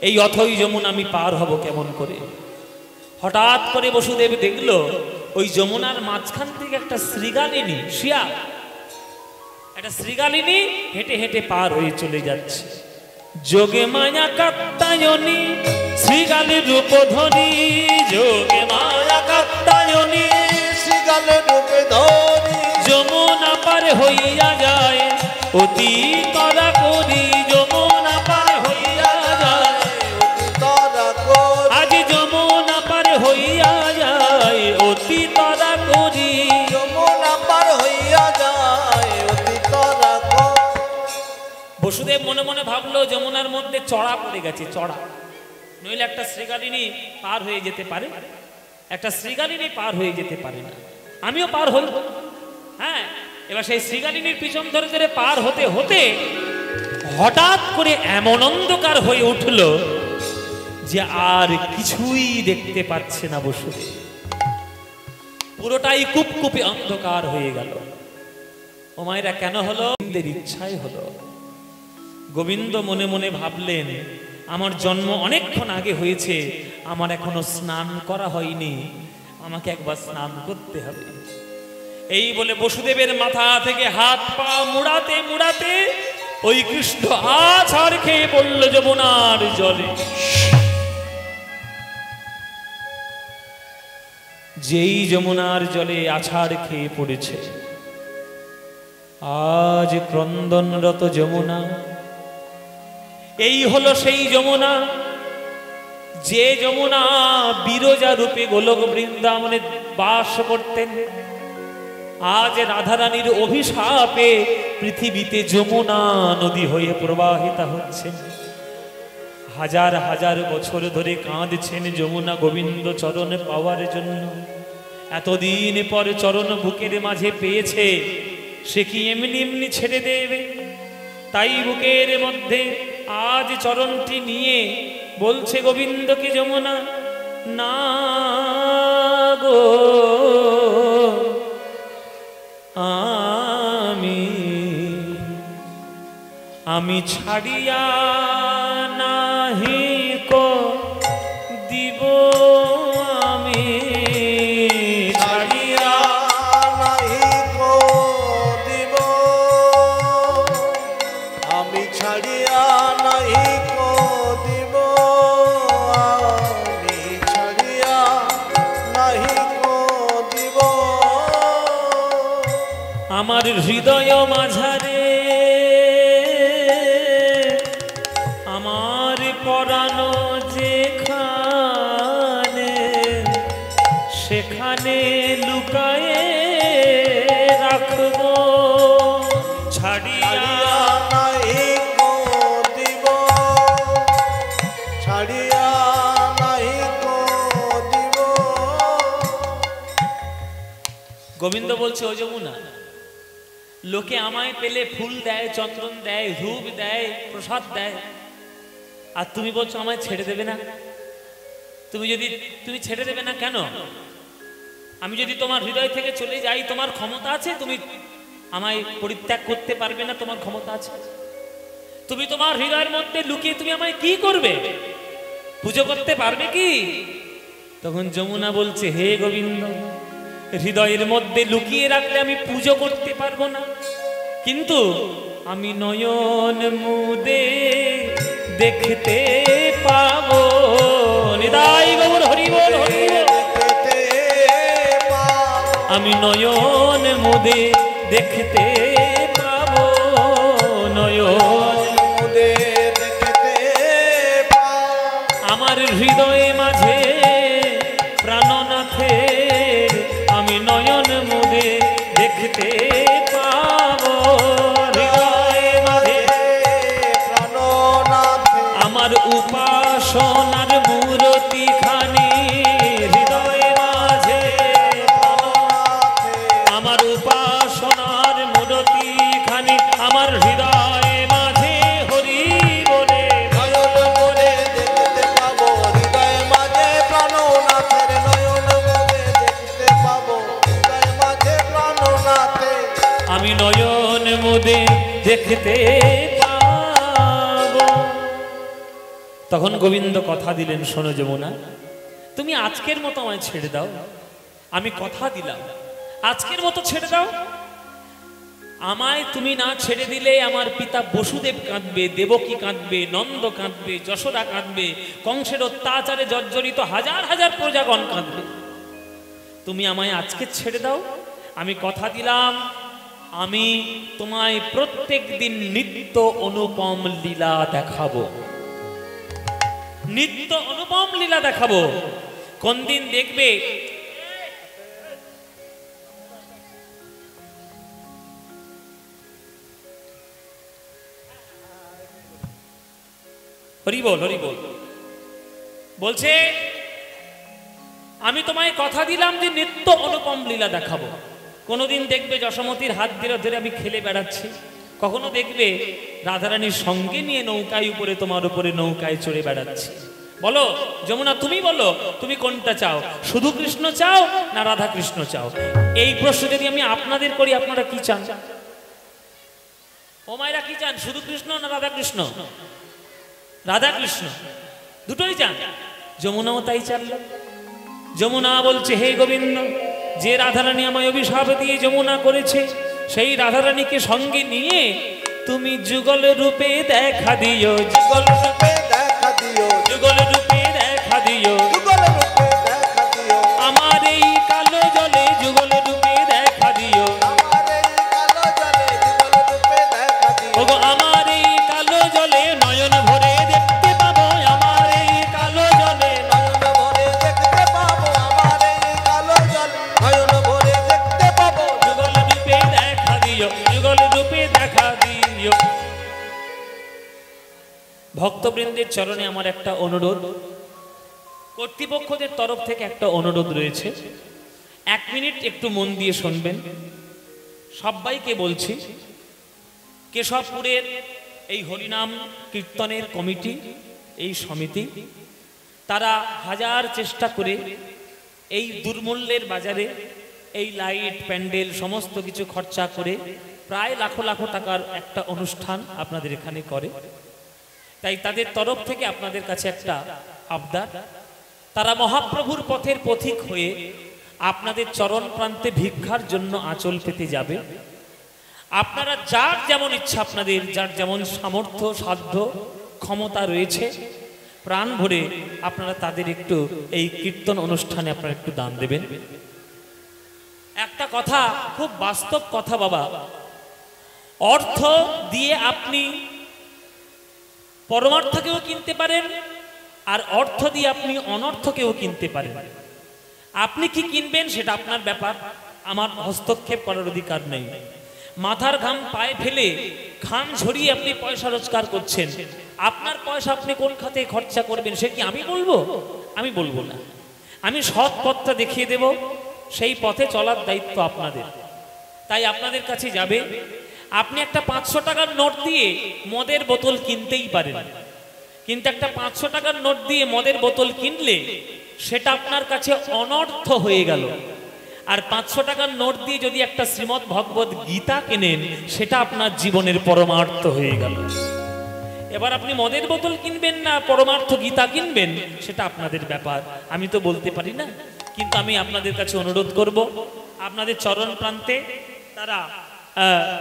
এই অথই যমুনা আমি পার হব কেমন করে? হঠাৎ করে বসুদেব দেখল ওই যমুনার মাঝখান থেকে একটা শৃগালিনী, শিয়াল, একটা শৃগালিনী হেঁটে হেঁটে পার হয়ে চলে যাচ্ছে। যোগে মায়া কাত্তায়নী শৃগালের রূপ ধরি, যোগে মায়া কাত্তায়নী শৃগালের রূপে ধরি, যমুনা পার হইয়া যায় অতি তরা করি, যমুনা পার হইয়া যায় তারা কর, আজ যমুনা পার হইয়া যায় অতি তরা করি। যমুনা পার হইয়া যায় অতি তারা কর। বসুদেব মনে মনে ভাবলো যমুনার মধ্যে চড়া পড়ে গেছে, চড়া, নইলে একটা শৃগালিনী পার হয়ে যেতে পারে? একটা শৃগালিনী পার হয়ে যেতে পারে না, আমিও পার হই। হ্যাঁ, এবার সেই শৃগালিনীর পিছন ধরে ধরে পার হতে হতে হঠাৎ করে এমন অন্ধকার হয়ে উঠল যে আর কিছুই দেখতে পাচ্ছে না বসুদেব। পুরোটাই কুপকুপে অন্ধকার হয়ে গেল। ও মায়েরা, কেন হলো? গোবিন্দের ইচ্ছাই হলো। গোবিন্দ মনে মনে ভাবলেন, আমার জন্ম অনেকক্ষণ আগে হয়েছে, আমার এখনো স্নান করা হয়নি, আমাকে একবার স্নান করতে হবে। এই বলে বসুদেবের মাথা থেকে হাত পা মুড়াতে মুড়াতে ওই কৃষ্ণ আছাড় খেয়ে পড়ল যমুনার জলে। যেই যমুনার জলে আছাড় খেয়ে পড়েছে। আজ ক্রন্দনরত যমুনা, এই হলো সেই যমুনা যে যমুনা বিরজা রূপে গোলক বৃন্দাবনে বাস করতেন। আজ রাধারানীর অভিশাপে পৃথিবীতে যমুনা নদী হয়ে প্রবাহিত হচ্ছে। হাজার হাজার বছর ধরে কাঁদছেন যমুনা গোবিন্দ চরণ পাওয়ার জন্য। এতদিন পর চরণ বুকের মাঝে পেয়েছে, সে কি এমনি এমনি ছেড়ে দেবে? তাই বুকের মধ্যে আজ চরণটি নিয়ে বলছে গোবিন্দকে যমুনা, না গো আমি ছাড়িয়া নাহি কো দিব, আমি ছাড়িয়া নাহি কো দিব, আমি ছাড়িয়া নাহি কো দিব, আমি ছাড়িয়া নাহি কো দিব। আমার হৃদয় মাঝারে আমার পরানো যেখানে, সেখানে লুকায়ে রাখবো। ছাড়িয়া নাহি কো দিব, ছাড়িয়া নাহি কো দিব। গোবিন্দ বলছে, ও যমুনা, লোকে আমায় পেলে ফুল দেয়, চন্দন দেয়, ধূপ দেয়, প্রসাদ দেয়, আর তুমি বলছো আমায় ছেড়ে দেবে না। তুমি ছেড়ে দেবে না কেন? আমি যদি তোমার হৃদয় থেকে চলে যাই, তোমার ক্ষমতা আছে? তুমি আমায় পরিত্যাগ করতে পারবে না? তোমার ক্ষমতা আছে? তুমি তোমার হৃদয়ের মধ্যে লুকিয়ে তুমি আমায় কি করবে? পুজো করতে পারবে কি? তখন যমুনা বলছে, হে গোবিন্দ, হৃদয়ের মধ্যে লুকিয়ে রাখলে আমি পুজো করতে পারবো না, কিন্তু আমি নয়ন মুদে দেখতে পাবো। নিতাই গৌর হরি বল, হরি বল। আমি নয়ন মুদে দেখতে পাবো, নয়ন মুদে দেখতে পাবো। আমার হৃদয়ে মাঝে প্রাণনাথের আমি নয়ন মুদে দেখতে পাবো। হৃদয়ে মাঝে প্রাণনাথে আমার উপাসনার মূর্তি খানি, হৃদয়ে মাঝে আমার উপাসনার মূর্তি খানি, আমার হৃদয়ে মাঝে হরি বলে নয়ন মুদে দেখতে পাবো। হৃদয় মাঝে প্রাণনাথের নয়ন মুদে দেখতে পাবো। হৃদয় মাঝে প্রাণনাথে আমি নয়ন মুদে দেখতে পাবো। তখন গোবিন্দ কথা দিলেন, শোনো যমুনা, তুমি আজকের মতো আমায় ছেড়ে দাও। আমি কথা দিলাম, আজকের মতো ছেড়ে দাও। আমায় তুমি না ছেড়ে দিলে আমার পিতা বসুদেব কাঁদবে, দেবকী কাঁদবে, নন্দ কাঁদবে, যশোদা কাঁদবে, কংসের অত্যাচারে জর্জরিত হাজার হাজার প্রজাগণ কাঁদবে। তুমি আমায় আজকে ছেড়ে দাও। আমি কথা দিলাম, আমি তোমায় প্রত্যেক দিন নিত্য অনুপম লীলা দেখাবো, নিত্য অনুপম লীলা দেখাবো। কোন দিন দেখবে হরি বল, হরি বল। বলছে, আমি তোমায় কথা দিলাম যে নিত্য অনুপম লীলা দেখাবো। কোনোদিন দেখবে যশোমতীর হাত ধরে ধরে আমি খেলে বেড়াচ্ছি, কখনো দেখবে রাধারানীর সঙ্গে নিয়ে নৌকায় উপরে, তোমার উপরে নৌকায় চড়ে বেড়াচ্ছি। বলো যমুনা, তুমি বলো, তুমি কোনটা চাও? শুধু কৃষ্ণ চাও না রাধা কৃষ্ণ চাও? এই প্রশ্ন যদি আমি আপনাদের করি, আপনারা কি চান? ও মায়েরা কি চান? শুধু কৃষ্ণ না রাধা কৃষ্ণ? রাধা কৃষ্ণ দুটোই চান। যমুনাও তাই চাইল। যমুনা বলছে, হে গোবিন্দ, যে রাধারানী আমায় অভিশাপ দিয়ে যমুনা করেছে, সেই রাধারানীকে সঙ্গে নিয়ে তুমি যুগল রূপে দেখা দিও, যুগল রূপে দেখা দিও, যুগল রূপে দেখা দিও, যুগল রূপে দেখা দিও। আমার এই কাল ভক্তবৃন্দের চরণে আমার একটা অনুরোধ, কর্তৃপক্ষদের তরফ থেকে একটা অনুরোধ রয়েছে। 1 মিনিট একটু মন দিয়ে শুনবেন। সবাইকে বলছি, কেশবপুরের এই হরিনাম কীর্তনের কমিটি, এই সমিতি, তারা হাজার চেষ্টা করে এই দুর্মূল্যের বাজারে এই লাইট প্যান্ডেল সমস্ত কিছু খরচা করে প্রায় লাখো লাখো টাকার একটা অনুষ্ঠান আপনাদের এখানে করে। তাই তাদের তরফ থেকে আপনাদের কাছে একটা আবদার, তারা মহাপ্রভুর পথের পথিক হয়ে আপনাদের চরণ প্রান্তে ভিক্ষার জন্য আঁচল পেতে যাবে। আপনারা যার যেমন ইচ্ছা, আপনাদের যার যেমন সামর্থ্য সাধ্য ক্ষমতা রয়েছে, প্রাণ ভরে আপনারা তাদের একটু এই কীর্তন অনুষ্ঠানে আপনারা একটু দান দেবেন। একটা কথা, খুব বাস্তব কথা বাবা, অর্থ দিয়ে আপনি পরমার্থকেও কিনতে পারেন, আর অর্থ দিয়ে আপনি অনর্থকেও কিনতে পারেন। আপনি কি কিনবেন সেটা আপনার ব্যাপার, আমার হস্তক্ষেপ করার অধিকার নেই। মাথার ঘাম পায়ে ফেলে ঘাম ঝরিয়ে আপনি পয়সা রোজগার করছেন, আপনার পয়সা আপনি কোন খাতে খরচা করবেন সে কি আমি বলবো? আমি বলবো না। আমি সৎ পথটা দেখিয়ে দেব, সেই পথে চলার দায়িত্ব আপনাদের। তাই আপনাদের কাছে যাবে, আপনি একটা 500 টাকার নোট দিয়ে মদের বোতল কিনতেই পারেন, কিন্তু একটা 500 টাকার নোট দিয়ে মদের বোতল কিনলে সেটা আপনার কাছে অনর্থ হয়ে গেল। আর 500 টাকার নোট দিয়ে যদি একটা শ্রীমদ্ ভগবত গীতা কেনেন, সেটা আপনার জীবনের পরমার্থ হয়ে গেল। এবার আপনি মদের বোতল কিনবেন না পরমার্থ গীতা কিনবেন, সেটা আপনাদের ব্যাপার, আমি তো বলতে পারি না। কিন্তু আমি আপনাদের কাছে অনুরোধ করব, আপনাদের চরণ প্রান্তে তারা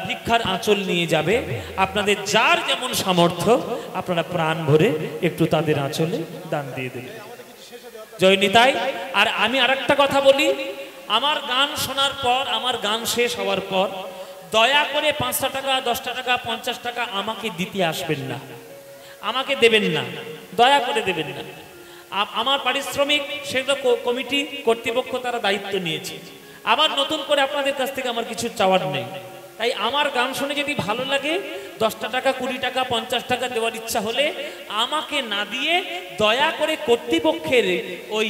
ভিক্ষার আঁচল নিয়ে যাবে। আপনাদের যার যেমন সামর্থ্য আপনারা প্রাণ ভরে একটু তাদের আঁচলে দান দিয়ে দেবেন। জয় নিতাই। আর আমি আরেকটা কথা বলি, আমার গান শোনার পর, আমার গান শেষ হওয়ার পর দয়া করে 5টা টাকা 10টা টাকা 50 টাকা আমাকে দিতে আসবেন না, আমাকে দেবেন না, দয়া করে দেবেন না। আমার পারিশ্রমিক সেগুলো কমিটি কর্তৃপক্ষ তারা দায়িত্ব নিয়েছে। আবার নতুন করে আপনাদের কাছ থেকে আমার কিছু চাওয়ার নেই। তাই আমার গান শুনে যদি ভালো লাগে, 10টা টাকা 20 টাকা 50 টাকা দেওয়ার ইচ্ছা হলে আমাকে না দিয়ে দয়া করে কর্তৃপক্ষের ওই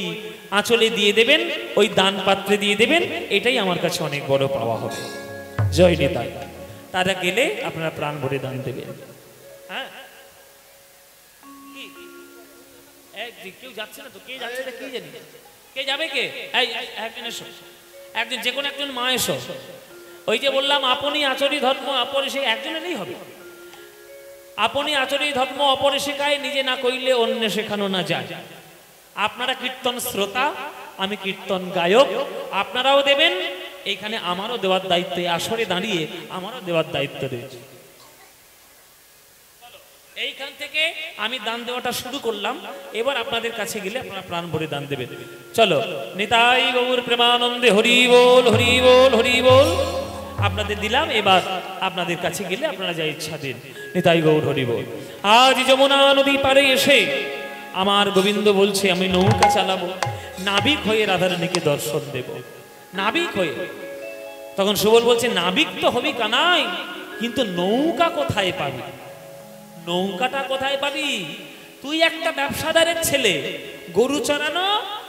আঁচলে দিয়ে দেবেন, ওই দান পাত্রে দিয়ে দেবেন, এটাই আমার কাছে অনেক বড় পাওয়া হবে। জয় নিতাই। তারা গেলে আপনারা প্রাণ ভরে দান দেবেন। হ্যাঁ, কেউ যাচ্ছে না তো? কে যাচ্ছে না কি জানি, কে যাবে? কে একজন এসো, একজন, যে কোনো একজন মা এসো। ওই যে বললাম আপনি আচরি ধর্ম অপরে, সে একজনেরই হবে। আপনি আচরি ধর্ম অপরে শেখায়, নিজে না কইলে অন্য শেখানো না যায়। আপনারা কীর্তন শ্রোতা, আমি কীর্তন গায়ক, আপনারাও দেবেন। এইখানে আমারও দেওয়ার দায়িত্ব, আসরে দাঁড়িয়ে আমারও দেওয়ার দায়িত্ব রয়েছে। এইখান থেকে আমি দান দেওয়াটা শুরু করলাম, এবার আপনাদের কাছে গেলে আপনারা প্রাণ ভরে দান দেবেন। চলো, নিতাই গৌর প্রেমানন্দে হরি বল, হরি বল, হরি বল। আপনাদের দিলাম, এবার আপনাদের কাছে গেলে আপনারা যা ইচ্ছা দিন। নিতাই গৌর হরি বল। আজ যমুনা নদী পারে এসে আমার গোবিন্দ বলছে আমি নৌকা চালাবো, নাবিক হয়ে রাধারানীকে দর্শন দেব, নাবিক হয়ে। তখন সুবল বলছে নাবিক তো হবি কানাই, কিন্তু নৌকা কোথায় পাবি? নৌকাটা কোথায় পাবি? তুই একটা ব্যবসাদারের ছেলে, গরু চড়ানো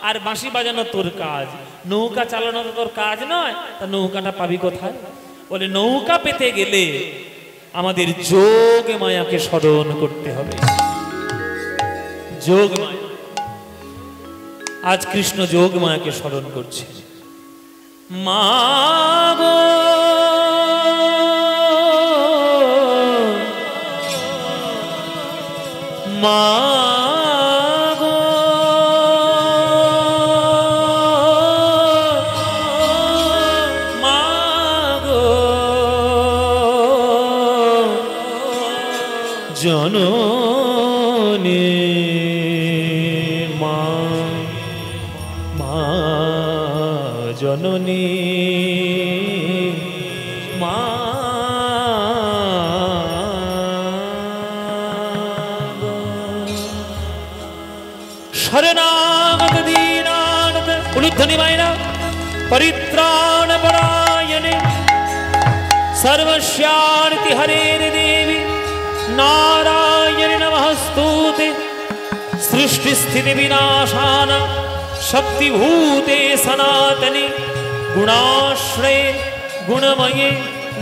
আর বাঁশি বাজানো তোর কাজ, নৌকা চালানো তো তোর কাজ নয়, তা নৌকাটা পাবি কোথায়? বলে নৌকা পেতে গেলে আমাদের যোগ মায়াকে স্মরণ করতে হবে। যোগ মায়া, আজ কৃষ্ণ যোগ মায়াকে স্মরণ করছে। মা গো মা গো মা গো জননী মা, মা জননী মা শরণাগত দীনানাথ উলুধ্বনি মায়না পরিত্রাণ পরায়ণে সর্বস্যার্তি হরের দেবী नारायण नमस्तुते सृष्टिस्थिति विनाशान शक्तिभूते सनातने गुणाश्रये गुणमये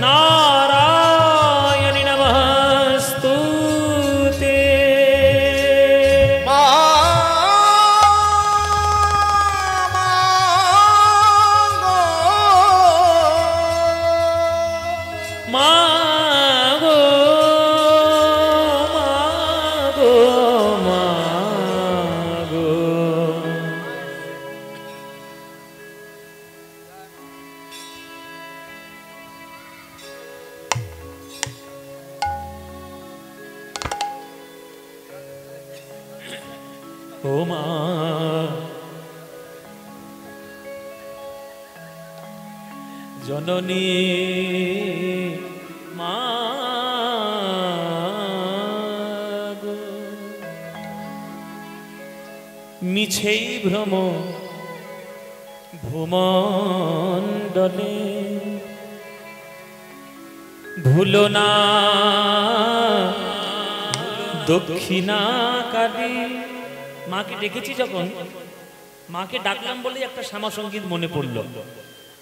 नारायण नमस्तुते। ओ मां जननी मागो मिछेई भ्रम भूमंडले भूलो ना दक्षिणा काली। মাকে ডেকেছি যখন, মাকে ডাকলাম বলে একটা শ্যামা সঙ্গীত মনে পড়লো।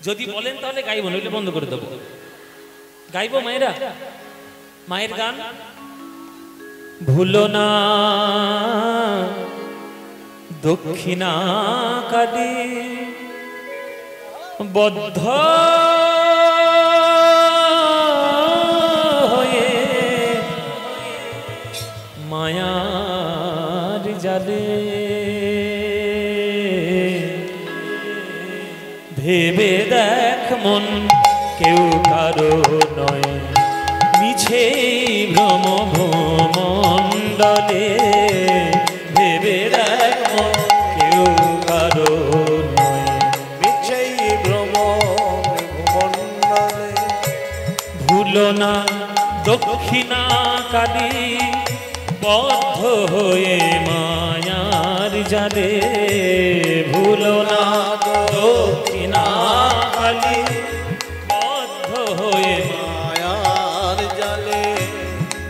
যদি বলেন তাহলে গাইব, নইলে বন্ধ করে দেবো। গাইব মায়েরা, মায়ের গান। ভুলো না দক্ষিণা কালী বদ্ধ হয়ে মায়ার জালে ভেবে দেখ মন কেউ কারো নয় মিছে ভ্রম ভূমণ্ডলে। ভেবে দেখ মন কেউ কারো নয় মিছে ভ্রম ভূমণ্ডলে। ভুলো না দক্ষিণা কালী বদ্ধ হয়ে মায়ার জালে। ভুলো না দক্ষিণা কালী বদ্ধ হয়ে মায়ার জালে।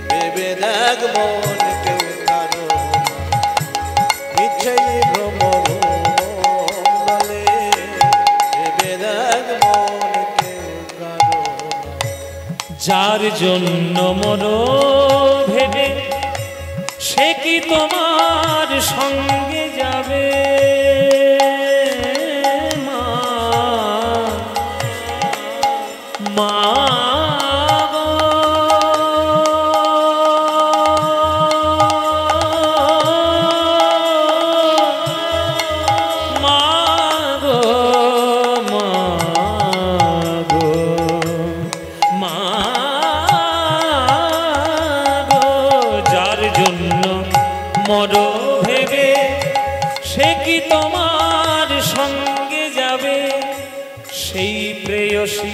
ভেবে দেখ মন কেউ কারো মিছে ভ্রম ভূমণ্ডলে। ভেবে দেখ মন কেউ কারো। যার জন্য মর ভেবে সে কি তোমার সঙ্গে যাবে? মা মা মর ভেবে সে কি তোমার সঙ্গে যাবে? সেই প্রেয়সী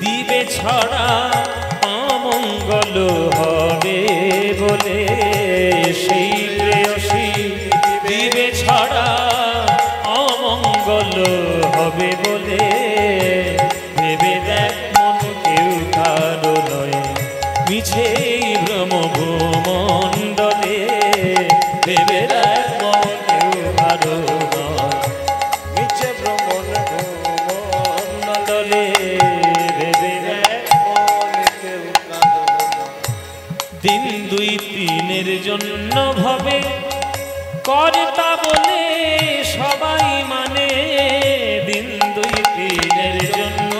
দিবে ছড়া অমঙ্গল হবে বলে। সেই প্রেয়সী দিবে ছড়া অমঙ্গল হবে বলে। ভেবে দেখ মন কেউ কারো নয় মিছে ভ্রম ভূমণ্ডলে। ভেবে দেখ মন কেউ কারো নয় মিছে ভ্রম ভূমণ্ডলে। ভেবে দেখ মন কেউ কারো নয়। দিন দুই তিনের জন্য ভবে কর্তা বলে সবাই মানে। দিন দুই তিনের জন্য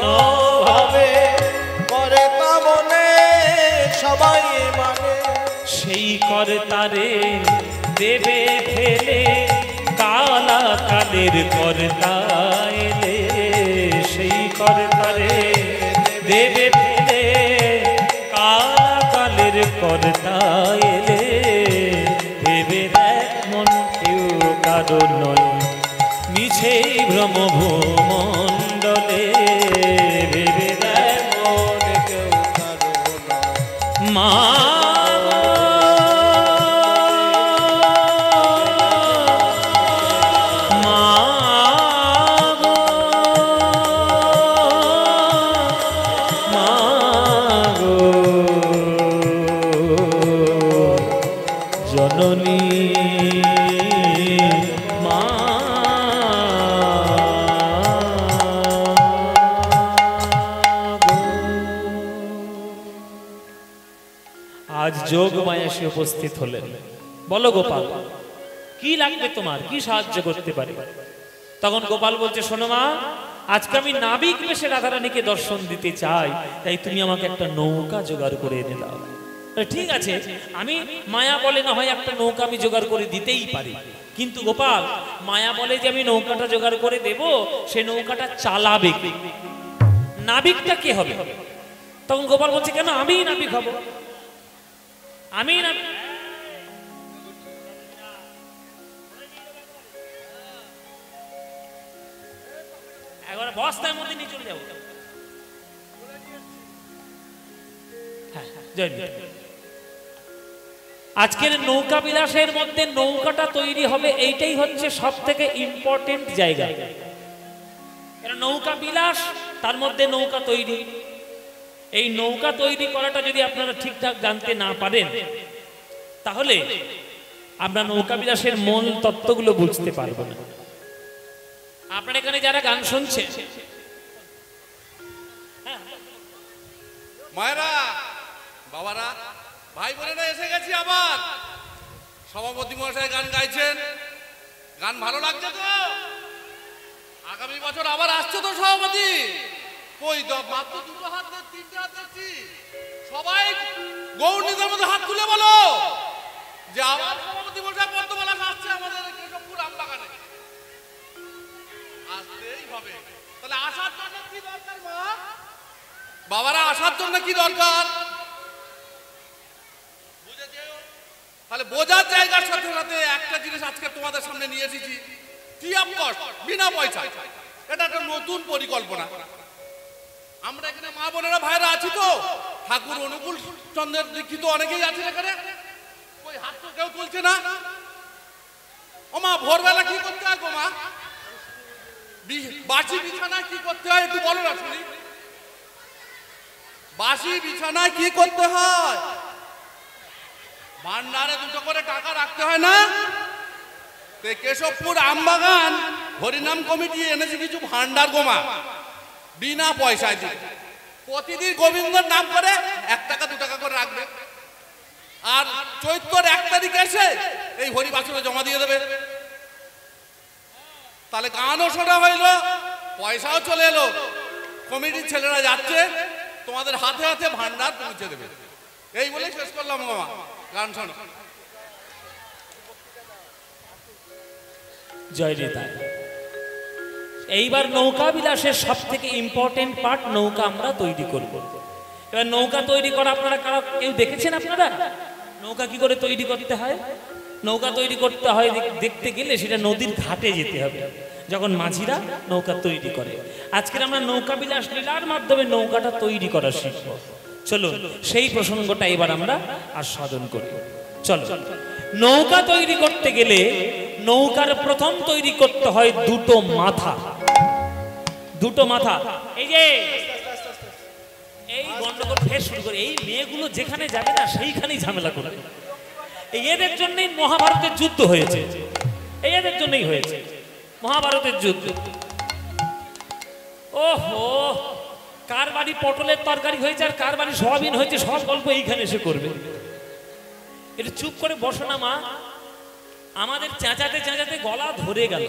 ভাবে করে তা মনে সবাই মানে। সেই কর্তারে দেবে ফেলে কালা কালের কর্তা এলে। সেই কর্তারে দেবে ফেলে কালা কালের কর্তা এলে। ভেবে দেখ মন কেউ কারো নয় মিছে ভ্রম ভূমণ্ডলে। ভেবে দেখ মন কেউ কারো নয়। মা মা আজ যোগ মায়া এসে উপস্থিত হলেন। বলো গোপাল, কি লাগবে তোমার, কি সাহায্য করতে পারে? তখন গোপাল বলছে, শোনো মা, আজকে আমি নাবিক বেশে রাধারানীকে দর্শন দিতে চাই, তাই তুমি আমাকে একটা নৌকা জোগাড় করে এনে দাও। ঠিক আছে, আমি মায়া বলে না হয় একটা নৌকা আমি জোগাড় করে দিতেই পারি, কিন্তু গোপাল মায়া বলে যে আমি নৌকাটা জোগাড় করে দেব, সে নৌকাটা চালাবে কে? নাবিকটা কে হবে? তখন গোপাল বলছে, কেন আমিই নাবিক হব, আমি না একবার বস্তার মধ্যে নিয়ে চলে যাবো। আজকের নৌকা বিলাসের মধ্যে নৌকাটা তৈরি হবে, এইটাই হচ্ছে সব থেকে ইম্পর্টেন্ট জায়গা। নৌকা বিলাস, তার মধ্যে নৌকা তৈরি। এই নৌকা তৈরি করাটা যদি আপনারা ঠিকঠাক জানতে না পারেন, তাহলে আমরা নৌকা বিলাসের মূল তত্ত্বগুলো বুঝতে পারবো না। আপনার এখানে যারা গান শুনছে, মায়েরা, বাবারা, ভাই বোনেরা এসে গেছি আবার। সভাপতি মহাশয় গান গাইছেন, গান ভালো লাগছে তো? আগামী বছর আবার আসছে তো সভাপতি? কই মাত্র দুটো হাত, তিনটে হাত দেখছি। সবাই গৌরনীদের মধ্যে হাত তুলে বলো যে আবার সভাপতি মহাশয় পদ্মমালা আসছে আমাদের কেশবপুর আমবাগানে। আসতেই হবে। তাহলে আসার জন্য কি দরকার মা? বাবারা, আসার জন্য কি দরকার? তাহলে বোঝার জায়গার সাথে সাথে একটা জিনিস আজকে তোমাদের সামনে নিয়ে এসেছি, ফ্রি অফ কস্ট, বিনা পয়সায়। এটা একটা নতুন পরিকল্পনা। আমরা এখানে মা বোনেরা ভাইরা আছি তো, ঠাকুর অনুকূল চন্দ্রের দীক্ষিত অনেকেই আছেন এখানে। ওই হাত তো কেউ তুলছে না। ও মা, ভোরবেলা কি করতে হয় গো মা? বাসি বিছানায় কি করতে হয় একটু বলো না শুনি। বাসি বিছানায় কি করতে হয়? ভান্ডারে দুটো করে টাকা রাখতে হয় না? কেশবপুর আমবাগান হরিনাম কমিটি এনেছে কিছু ভান্ডার গোমা, বিনা পয়সায় দিয়ে। প্রতিদিন গোবিন্দর নাম করে 1 টাকা 2 টাকা করে রাখবে, আর চৈত্রের 1 তারিখ এসে এই হরি বাছুরে জমা দিয়ে দেবে। তাহলে গানও শোনা হইলো, পয়সাও চলে এলো। কমিটির ছেলেরা যাচ্ছে, তোমাদের হাতে হাতে ভান্ডার পৌঁছে দেবে। এই বলেই শেষ করলাম মামা, গান শোনো। জয় নিতা। এইবার নৌকা বিলাসের সব থেকে ইম্পর্টেন্ট পার্ট, নৌকা আমরা তৈরি করব। এবার নৌকা তৈরি করা আপনারা কেউ দেখেছেন? আপনারা নৌকা কি করে তৈরি করতে হয়? নৌকা তৈরি করতে হয় দেখতে গেলে সেটা নদীর ঘাটে যেতে হবে, যখন মাঝিরা নৌকা তৈরি করে। আজকের আমরা নৌকা বিলাস লীলার মাধ্যমে নৌকাটা তৈরি করা শিখব। চলো সেই প্রসঙ্গটা এবার আমরা আস্বাদন করি। চলো, নৌকা তৈরি করতে গেলে নৌকার প্রথম তৈরি করতে হয় দুটো মাথা। দুটো মাথা। এই যে এই গন্ডগোল ফের শুরু করে, এই মেয়েগুলো যেখানে যাবে না সেইখানেই ঝামেলা করে। এদের জন্যই মহাভারতের যুদ্ধ হয়েছে, এদের জন্যই হয়েছে মহাভারতের যুদ্ধ। ওহো, কার বাড়ি পটলের তরকারি হয়েছে আর কার বাড়ি সয়াবিন হয়েছে, সব গল্প এইখানে এসে করবে। এটা চুপ করে বসো না মা। আমাদের চেঁচাতে চেঁচাতে গলা ধরে গেল,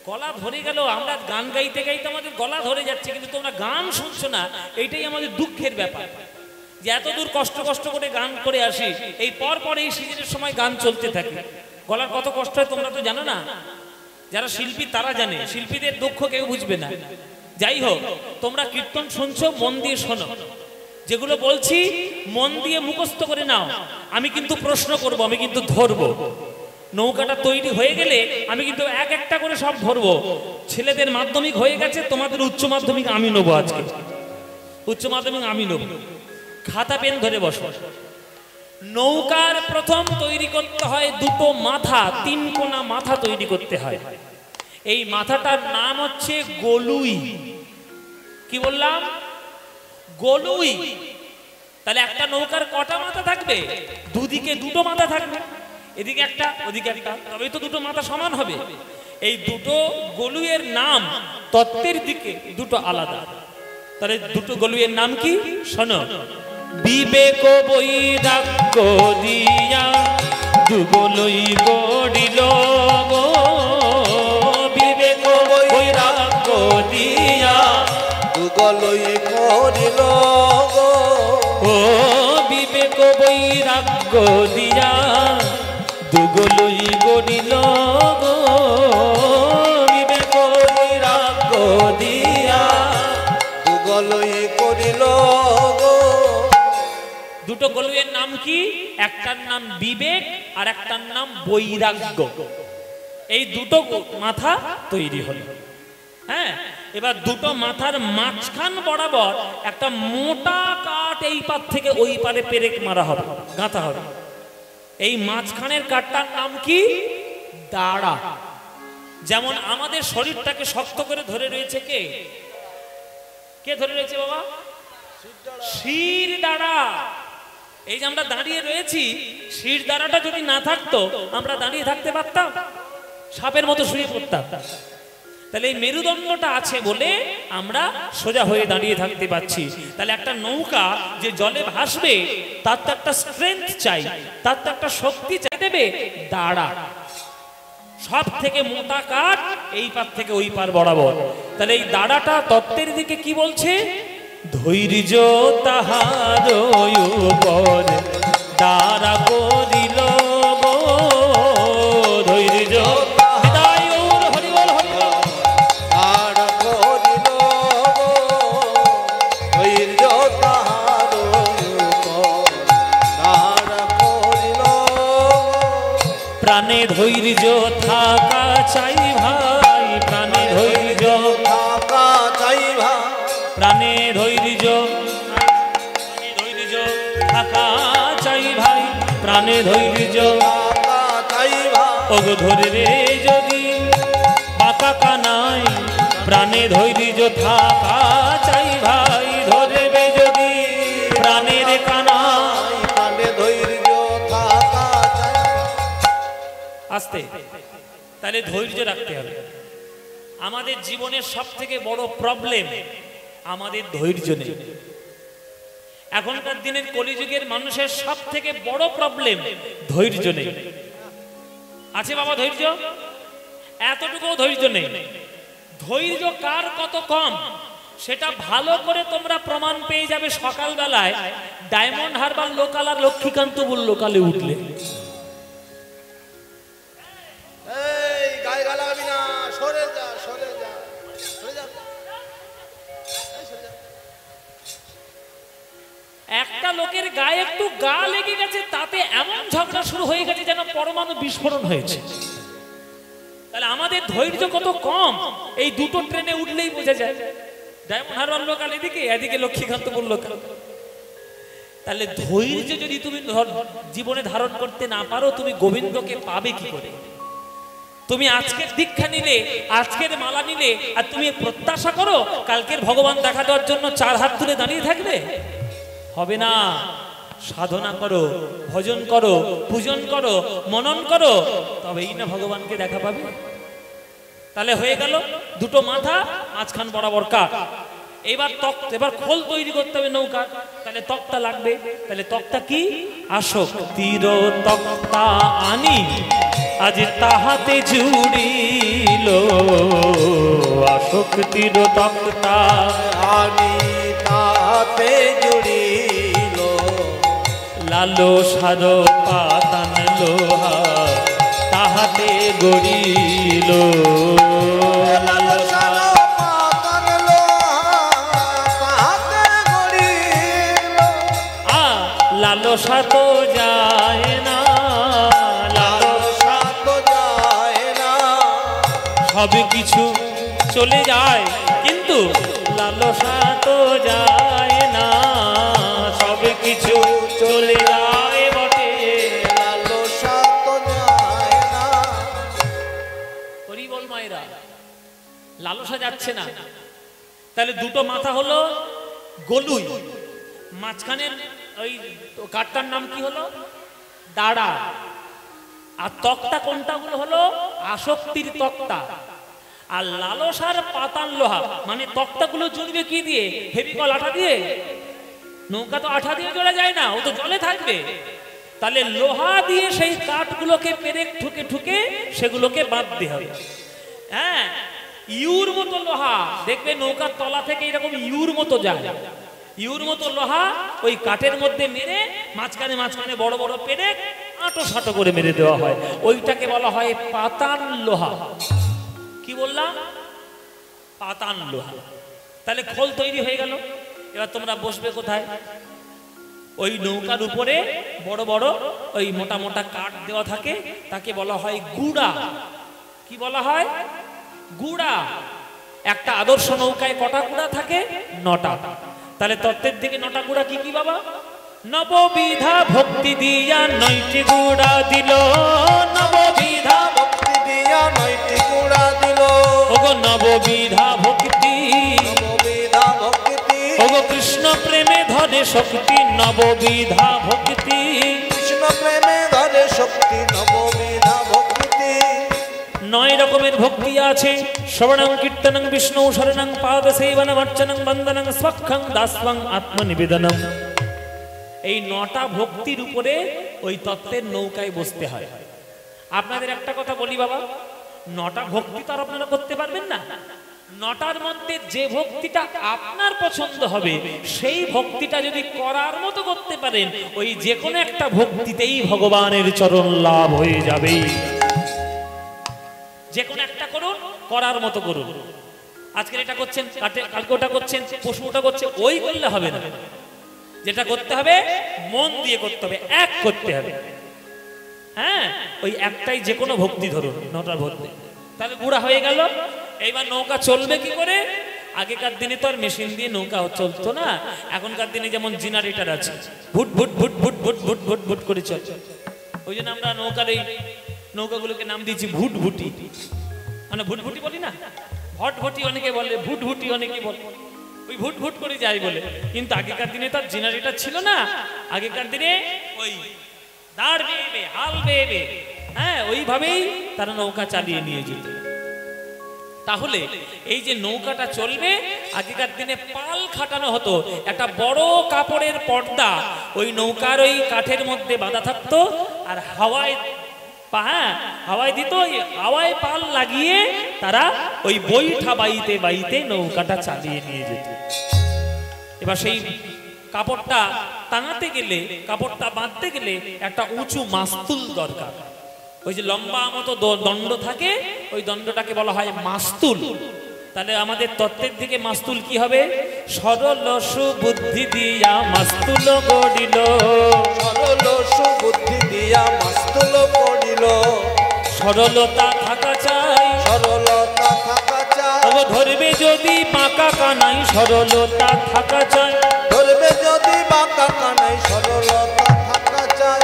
গলা ধরে গেল। আমরা গান গাইতে গাইতে আমাদের গলা ধরে যাচ্ছে, কিন্তু তোমরা গান শুনছো না। এইটাই আমাদের দুঃখের ব্যাপার, যে এত দূর কষ্ট কষ্ট করে গান করে আসি, এই পর পর এই সিজনের সময় গান চলতে থাকে। গলার কত কষ্ট হয় তোমরা তো জানো না। যারা শিল্পী তারা জানে, শিল্পীদের দুঃখ কেউ বুঝবে না। যাই হোক, তোমরা কীর্তন শুনছো, মন দিয়ে শোনো। যেগুলো বলছি মন দিয়ে মুখস্থ করে নাও। আমি কিন্তু প্রশ্ন করব, আমি কিন্তু ধরবো। নৌকাটা তৈরি হয়ে গেলে আমি কিন্তু এক একটা করে সব ধরবো। ছেলেদের মাধ্যমিক হয়ে গেছে, তোমাদের উচ্চ মাধ্যমিক আমি নেবো। আজকে উচ্চ মাধ্যমিক আমি নেব। খাতা পেন ধরে বসো। নৌকার প্রথম তৈরি করতে হয় দুটো মাথা, 3 কোনা মাথা তৈরি করতে হয়। এই মাথাটার নাম হচ্ছে গলুই। কি বললাম? গলুই। তাহলে একটা নৌকার কটা মাথা থাকবে? দুদিকে দুটো মাথা থাকবে। এদিকে একটা ওদিকে একটা, তবেই তো দুটো মাথা সমান হবে। এই দুটো গলুয়ের নাম তত্ত্বের দিকে দুটো আলাদা। তাহলে দুটো গলুয়ের নাম কি শোনো। বিবেক বৈরাগ্য দিয়া দুগলই গড়িল গো, বিবেক বৈরাগ্য দিয়া দুগলই গড়িল গো, ও বিবেক বৈরাগ্য দিয়া দুগলই গড়িল গো, বিবেক বৈরাগ্য দিয়া দুগলই গড়িল গো। দুটো গলুয়ের নাম কি? একটার নাম বিবেক আর একটার নাম বৈরাগ্য। এই দুটো মাথা তৈরি হলো। হ্যাঁ, এবার দুটো মাথার মাঝখান বরাবর একটা মোটা কাঠ এই পার থেকে ওই পারে পেরেক মারা হবে, গাঁথা হবে। এই মাঝখানের কাঠটার নাম কি? দাঁড়া। যেমন আমাদের শরীরটাকে শক্ত করে ধরে রয়েছে কে? কে ধরে রয়েছে বাবা? শির দাঁড়া। এই যে আমরা দাঁড়িয়ে রয়েছি, শির দাঁড়াটা যদি না থাকতো আমরা দাঁড়িয়ে থাকতে পারতাম? সাপের মতো শুয়ে পড়তাম। তাহলে এই মেরুদণ্ডটা আছে বলে আমরা সোজা হয়ে দাঁড়িয়ে থাকতে পারছি। তাহলে একটা নৌকা যে জলে ভাসবে তার তো একটা স্ট্রেংথ চাই, তার তো একটা শক্তি চাই, দেবে দাঁড়া। সব থেকে মোটা কাঠ এই পার থেকে ওই পার বরাবর। তাহলে এই দাঁড়াটা তত্ত্বের দিকে কি বলছে? ধৈর্য তাহার উপর দাঁড়া করিল গো, ধৈর্য প্রাণে ধৈর্য থাকা চাই ভাই, প্রাণে ধৈর্য থাকা চাই ভাই, প্রাণে ধৈর্য থাকা চাই ভাই, প্রাণে ধৈর্য থাকা চাই ভাই, ওগো ধরবে যদি বাঁকা কানাই, প্রাণে ধৈর্য থাকা চাই ভাই, ধরবে যদি প্রাণের কানাই, প্রাণে ধৈর্য থাকা চাই। আস্তে। তাহলে ধৈর্য রাখতে হবে। আমাদের জীবনের সব থেকে বড় প্রবলেম আমাদের ধৈর্য নেই। এখনকার দিনের কলিযুগের মানুষের সব থেকে বড় প্রবলেম ধৈর্য নেই। আছে বাবা ধৈর্য? এতটুকু ধৈর্য নেই। ধৈর্য কার কত কম সেটা ভালো করে তোমরা প্রমাণ পেয়ে যাবে সকালবেলায় ডায়মন্ড হারবার লোকাল আর লক্ষ্মীকান্তপুর লোকালে উঠলে। এই গায়ে গা লাগাবি না, সরে যা, সরে যা, সরে যা, এই সরে যা। একটা লোকের গায়ে একটু গা লেগে গেছে, তাতে এমন ঝগড়া শুরু হয়ে গেছে যেন পরমাণু বিস্ফোরণ হয়েছে। তাহলে আমাদের ধৈর্য কত কম এই দুটো ট্রেনে উঠলেই বোঝা যায়। ডায়মন্ড হারবার লোকাল এদিকে, এদিকে লক্ষ্মীকান্তপুর লোকাল। তাহলে ধৈর্য যদি তুমি জীবনে ধারণ করতে না পারো, তুমি গোবিন্দকে পাবে কি করে? তুমি আজকের দীক্ষা নিলে, আজকের মালা নিলে, আর তুমি প্রত্যাশা করো কালকের ভগবান দেখা দেওয়ার জন্য চার হাত তুলে দাঁড়িয়ে থাকবে? হবে না। সাধনা করো, ভজন করো, পূজন করো, মনন করো, তবেই না ভগবানকে দেখা পাবে। তাহলে হয়ে গেল দুটো মাথা, মাঝখান বরাবর কাঠ। এবার খোল তৈরি করতে হবে নৌকা, তাহলে তক্তা লাগবে। তাহলে তক্তা কি? আসক্তির তক্তা আনি আজ তাহাতে জুড়িল, আসক্তির তক্তা আনি তাহাতে জুড়িল, লালো সার পাতান লোহা তাহাতে গড়িল, লালো সার পাতান লোহা তাহাতে গড়িল। লালসা তো যায় না, লালসা তো যায় না, সব কিছু চলে যায় কিন্তু লালসা তো যায় না, সব কিছু চলে যায় বটে, লালসা তো যায় না। হরি বল মায়েরা, লালসা যাচ্ছে না। তাহলে দুটো মাথা হলো গলুই, মাঝখানের ওই কাঠটার নাম কি হলো? দাঁড়া। আর তক্তা কোনটা গুলো হলো আসক্তির তক্তা, আর লালসার পাতান লোহা, মানে তক্তাগুলো জুড়বে কি দিয়ে? ফেভিকল আঠা দিয়ে। নৌকা তো আঠা দিয়ে জোড়া যায় না, ও তো জলে থাকবে। তাহলে লোহা দিয়ে সেই কাঠগুলোকে পেরেক ঠুকে ঠুকে সেগুলোকে বাঁধতে হবে। হ্যাঁ, ইউর মতো লোহা দেখবে নৌকার তলা থেকে এরকম ইউর মতো যায়, ইউর মতো লোহা ওই কাঠের মধ্যে মেরে মাঝখানে মাঝখানে বড় বড় পেরেক আঁটো সাঁটো করে মেরে দেওয়া হয়, ওইটাকে বলা হয় পাতান লোহা। কি বললাম? পাতান লোহা। তাহলে খোল তৈরি হয়ে গেল। এবার তোমরা বসবে কোথায়? ওই নৌকার উপরে বড় বড় ওই মোটা মোটা কাঠ দেওয়া থাকে, তাকে বলা হয় গুড়া। কি বলা হয়? গুড়া। একটা আদর্শ নৌকায় কটা গুড়া থাকে? 9টা। তাহলে তত্ত্বের দিকে 9টা গুড়া কি কি বাবা? নববিধা ভক্তি দিয়া 9টি গুড়া দিল, নববিধা ভক্তি দিয়া 9টি গুড়া দিল। ওগো নববিধা ভক্তি, নববিধা ভক্তি, ওগো কৃষ্ণ প্রেমে ধরে শক্তি, নববিধা ভক্তি। কৃষ্ণ প্রেমে ধরে শক্তি, নববিধা ভক্তি। 9 রকমের ভক্তি আছে। শ্রবণং কীর্তনং বিষ্ণু শরণং পাদ সেবনং অর্চনং বন্দনং স্বক্ষং দাস্বং আত্মনিবেদনম। এই 9টা ভক্তির উপরে ওই তত্ত্বের নৌকায় বসতে হয়। আপনাদের একটা কথা বলি বাবা, 9টা ভক্তি তো আর আপনারা করতে পারবেন না। 9টার মধ্যে যে ভক্তিটা আপনার পছন্দ হবে সেই ভক্তিটা যদি করার মতো করতে পারেন, ওই যে কোনো একটা ভক্তিতেই ভগবানের চরণ লাভ হয়ে যাবে। যে কোনো একটা করুন, করার মতো করুন। আজকে এটা করছেন, কালকে ওটা করছেন, পশু ওটা করছে, ওই করলে হবে না। যেটা করতে হবে মন দিয়ে করতে হবে, এক করতে হবে। হ্যাঁ, ওই একটাই যে কোনো ভক্তি ধরুন, 9টা ভক্তি। তাহলে গুড়া হয়ে গেল। এইবার নৌকা চলবে কি করে? আগেকার দিনে তো আর মেশিন দিয়ে নৌকা চলতো না। এখনকার দিনে যেমন জেনারেটর আছে, ভুট ভুট ভুট ভুট ভুট ভুট ভুট ভুট করে চলছে। ওই জন্য আমরা নৌকার এই নৌকাগুলোকে নাম দিয়েছি ভুটভুটি। মানে ভুটভুটি বলি না, ভটভটি অনেকে বলে, ভুটভুটি অনেকে বলে, ওই ভুট ভুট করে যায় বলে। কিন্তু আগেকার দিনে তো জেনারেটর ছিল না। আগেকার দিনে ওই দাঁড় বেয়ে হাল বেয়ে, হ্যাঁ, ওইভাবেই তারা নৌকা চালিয়ে নিয়ে যেত। তাহলে এই যে নৌকাটা চলবে, আগেকার দিনে পাল খাটানো হতো, একটা বড় কাপড়ের পর্দা ওই নৌকার ওই কাঠের মধ্যে বাঁধা থাকতো, আর হাওয়ায় হাওয়ায় দিত, ওই হাওয়ায় পাল লাগিয়ে তারা ওই বৈঠা বাইতে বাইতে নৌকাটা চালিয়ে নিয়ে যেত। এবার সেই কাপড়টা টাঙাতে গেলে, কাপড়টা বাঁধতে গেলে একটা উঁচু মাস্তুল দরকার। ওই যে লম্বা মতো দণ্ড থাকে, ওই দণ্ডটাকে বলা হয় মাস্তুল। তাহলে আমাদের তত্ত্বের দিকে মাস্তুল কি হবে? সরল সুবুদ্ধি দিয়া মাস্তুল গড়িল, সরল সুবুদ্ধি দিয়া মাস্তুল গড়িল। সরলতা থাকা চাই, সরলতা থাকা চাই, তবে ধরবে যদি বাঁকা কানাই, সরলতা থাকা চাই। ধরবে যদি বাঁকা কানাই, সরলতা থাকা চাই।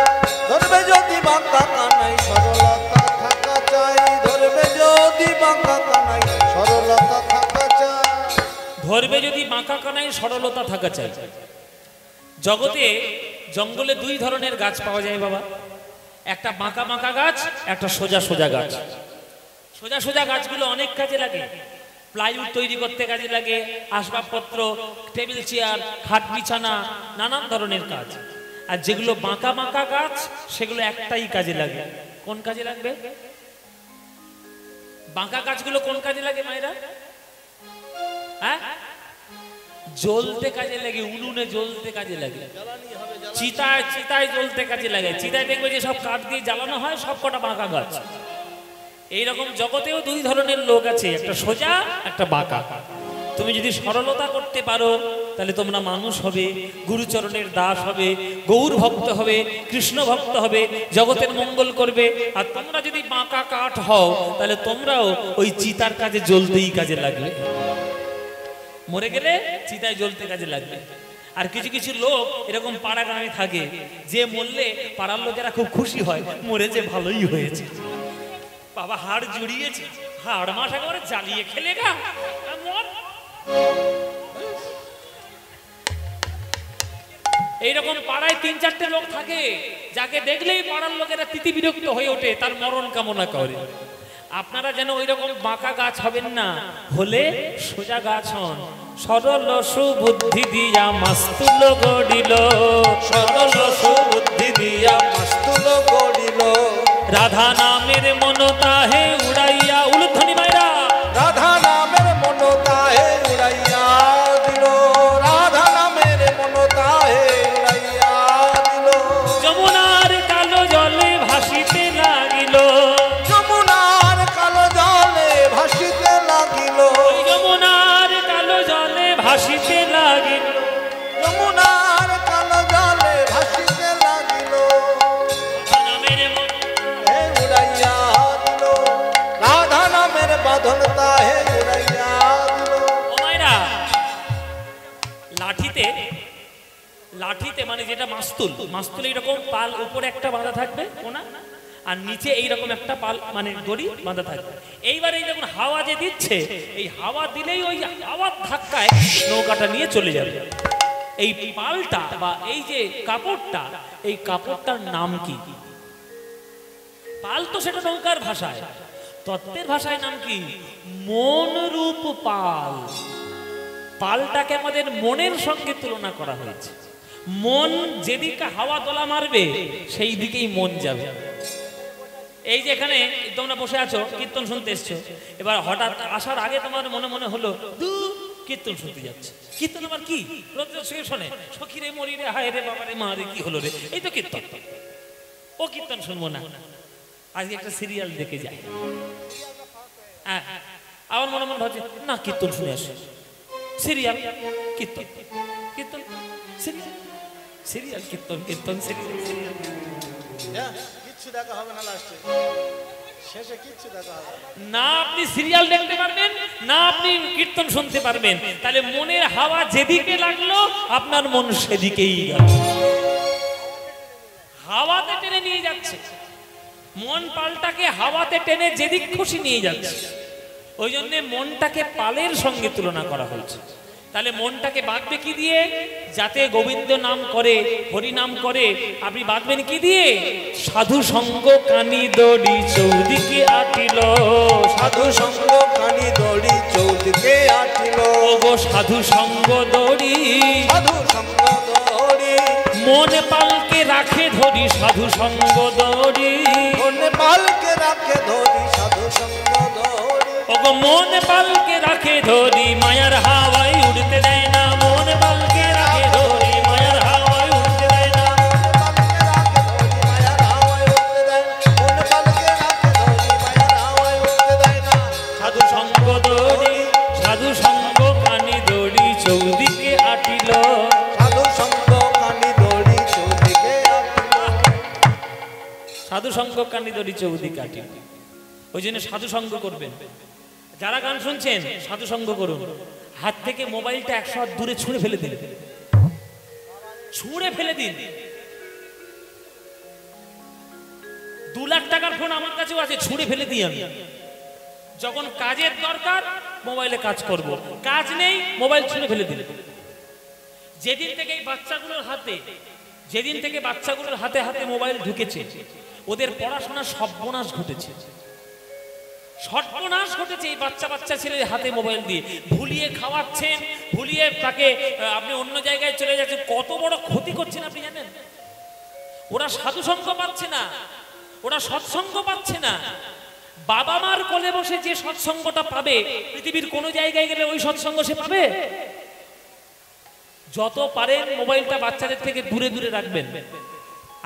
ধরবে যদি বাঁকা কানাই, সরলতা থাকা চাই। ধরবে যদি বাঁকা কানাই, সরলতা থাকা চাই। ধরবে যদি বাঁকা কানাই, সরলতা থাকা চাই। জগতে জঙ্গলে 2 ধরনের গাছ পাওয়া যায় বাবা, একটা বাঁকা বাঁকা গাছ, একটা সোজা সোজা গাছ। সোজা সোজা গাছগুলো অনেক কাজে লাগে, প্লাইউড তৈরি করতে কাজে লাগে, আসবাবপত্র, টেবিল চেয়ার, খাট বিছানা, নানান ধরনের কাজ। আর যেগুলো বাঁকা বাঁকা গাছ সেগুলো একটাই কাজে লাগে। কোন কাজে লাগবে? বাঁকা গাছগুলো কোন কাজে লাগে মায়েরা? হ্যাঁ, জ্বলতে কাজে লাগে, উনুনে জ্বলতে কাজে লাগে, চিতায় চিতায় জ্বলতে কাজে লাগে। চিতায় দেখবে যে সব কাঠ দিয়ে জ্বালানো হয়, সব কটা বাঁকা গাছ। এইরকম জগতেও 2 ধরনের লোক আছে, একটা সোজা, একটা বাঁকা। তুমি যদি সরলতা করতে পারো তাহলে তোমরা মানুষ হবে, গুরুচরণের দাস হবে, গৌর ভক্ত হবে, কৃষ্ণ ভক্ত হবে, জগতের মঙ্গল করবে। আর তোমরা যদি বাঁকা কাঠ হও তাহলে তোমরাও ওই চিতার কাজে জ্বলতেই কাজে লাগবে। মরে গেলে চিতায় জ্বলতে কাজে লাগবে। আর কিছু কিছু লোক এরকম পাড়া গ্রামে থাকে, যে মরলে পাড়ার লোকেরা খুব খুশি হয়, মরেছে ভালোই হয়েছে, বাবা হাড় জুড়িয়েছে, হাড় মাথা করে জ্বালিয়ে খেলে গা মর। এইরকম পাড়ায় 3-4টে লোক থাকে যাকে দেখলেই পাড়ার লোকেরা তিতি বিরক্ত হয়ে ওঠে, তার মরণ কামনা করে। আপনারা যেন ওই রকম বাঁকা গাছ হবেন না, হলে সোজা গাছ হন। সরল সুবুদ্ধি দিয়া মাস্তুল গড়িল, সরল সুবুদ্ধি দিয়া মাস্তুল গড়িল, রাধা নামের মন তাহে উড়াইয়া, উলুধ্বনি মাইরা, রাধা নামের মন তাহে উড়াইয়া দিল, রাধা নামের মন তাহে উড়াইয়া দিল। যমুনার কালো জলে ভাসিতে লাগিল, যমুনার কালো জলে ভাসিতে লাগিল, যমুনার কালো জলে ভাসিতে লাগিল, যমুনার কালো জলে ভাসিতে লাগিল, রাধা নামের মন হে উড়াইয়া দিল, রাধা নামের বাঁধন তাহে উড়াইয়া দিল। ও মায়েরা, লাঠিতে লাঠিতে মানে যেটা মাস্তুল, মাস্তুল এইরকম পাল উপরে একটা বাঁধা থাকবে কোনা, আর নিচে এইরকম একটা পাল মানে দড়ি বাঁধা থাকবে। এইবার এই যখন হাওয়া যে দিচ্ছে, এই হাওয়া দিলেই ওই হাওয়ার ধাক্কায় নৌকাটা নিয়ে চলে যাবে। এই পালটা বা এই যে কাপড়টা, এই কাপড়টার নাম কি? পাল তো সেটা নৌকার ভাষায়, তত্ত্বের ভাষায় নাম কি? মন রূপ পাল। পালটাকে আমাদের মনের সঙ্গে তুলনা করা হয়েছে। মন যেদিকে হাওয়া দোলা মারবে সেই দিকেই মন যাবে। এই যে এখানে তোমরা বসে আছো, কীর্তন শুনতে এসছো, এবার হঠাৎ আসার আগে তোমার মনে মনে হলো কীর্তন শুনতে যাচ্ছে। কীর্তন আবার কি? শোনে সখী রে মরি রে, হায় রে বাবা রে মা রে, কি হলো রে, এই তো কীর্তন। ও কীর্তন শুনবো না, আজকে একটা সিরিয়াল দেখে যাই। হ্যাঁ, আমার মনে মনে ভাবছে না কীর্তন শুনে আসে, সিরিয়াল কীর্তন, কীর্তন সিরিয়াল, সিরিয়াল কীর্তন, কীর্তন সিরিয়াল, সিরিয়াল। কিচ্ছু দেখা হবে না, লাস্টে শেষে কিচ্ছু দেখা হবে না। আপনি সিরিয়াল দেখতে পারবেন না, আপনি কীর্তন শুনতে পারবেন। তাহলে মনের হাওয়া যেদিকে লাগলো আপনার মন সেদিকেই গেল, হাওয়াতে টেনে নিয়ে যাচ্ছে। মন পালটাকে হাওয়াতে টেনে যেদিক খুশি নিয়ে যাচ্ছে। ওই জন্য মনটাকে পালের সঙ্গে তুলনা করা হয়েছে। তাহলে মনটাকে বাঁধবে কি দিয়ে? যাতে গোবিন্দ নাম করে, হরি নাম করে। আপনি বাঁধবেন কি দিয়ে? সাধু সঙ্গ কানি দড়ি চৌদিকে আটিল, সাধু সঙ্গ কানি দড়ি চৌদিকে আটিল, ওগো সাধু সঙ্গ দড়ি, সাধু সঙ্গ দড়ি, মন পালকে রাখে ধরি সাধু সঙ্গ দড়ি, মন পালকে রাখে ধরি সাধু সঙ্গ দড়ি, ওগো মন পালকে রাখে ধরি মায়ার হাওয়ায় উড়তে দেয় না, মন পালকে রাখে ধরি মায়ার হাওয়ায় উড়তে দেয় না, মায়ার হাওয়ায় উড়তে দেয়, মন পালকে রাখে ধরি মায়ার হাওয়ায় উড়তে দেয় না। সাধু সঙ্গ দড়ি, সাধু সঙ্গ কানি দড়ি চৌদিকে আটিল, সাধু সঙ্গ কানি দড়ি চৌদিকে আটিল, সাধু সঙ্গ কানি দড়ি চৌদিকে আটিল। ওই জন্য সাধু সঙ্গ করবেন। যারা গান শুনছেন সাধু সঙ্গ করুন। হাত থেকে মোবাইলটা 100 হাত দূরে ছুঁড়ে ফেলে দিন, ছুঁড়ে ফেলে দিন। 2 লাখ টাকার ফোন আমার কাছেও আছে, ছুঁড়ে ফেলে দিই আমি। যখন কাজের দরকার মোবাইলে কাজ করব, কাজ নেই মোবাইল ছুঁড়ে ফেলে দিন। যেদিন থেকে এই বাচ্চাগুলোর হাতে, যেদিন থেকে বাচ্চাগুলোর হাতে হাতে মোবাইল ঢুকেছে, ওদের পড়াশোনার সর্বনাশ ঘটেছে, সর্বনাশ ঘটেছে। এই বাচ্চা বাচ্চা ছেলের হাতে মোবাইল দিয়ে ভুলিয়ে খাওয়াচ্ছেন, ভুলিয়ে তাকে আপনি অন্য জায়গায় চলে যাচ্ছেন, কত বড় ক্ষতি করছেন আপনি জানেন? ওরা সাধু সঙ্গ পাচ্ছে না, ওরা সৎসঙ্গ পাচ্ছে না। বাবা মার কোলে বসে যে সৎসঙ্গটা পাবে, পৃথিবীর কোনো জায়গায় গেলে ওই সৎসঙ্গ সে পাবে? যত পারেন মোবাইলটা বাচ্চাদের থেকে দূরে দূরে রাখবেন,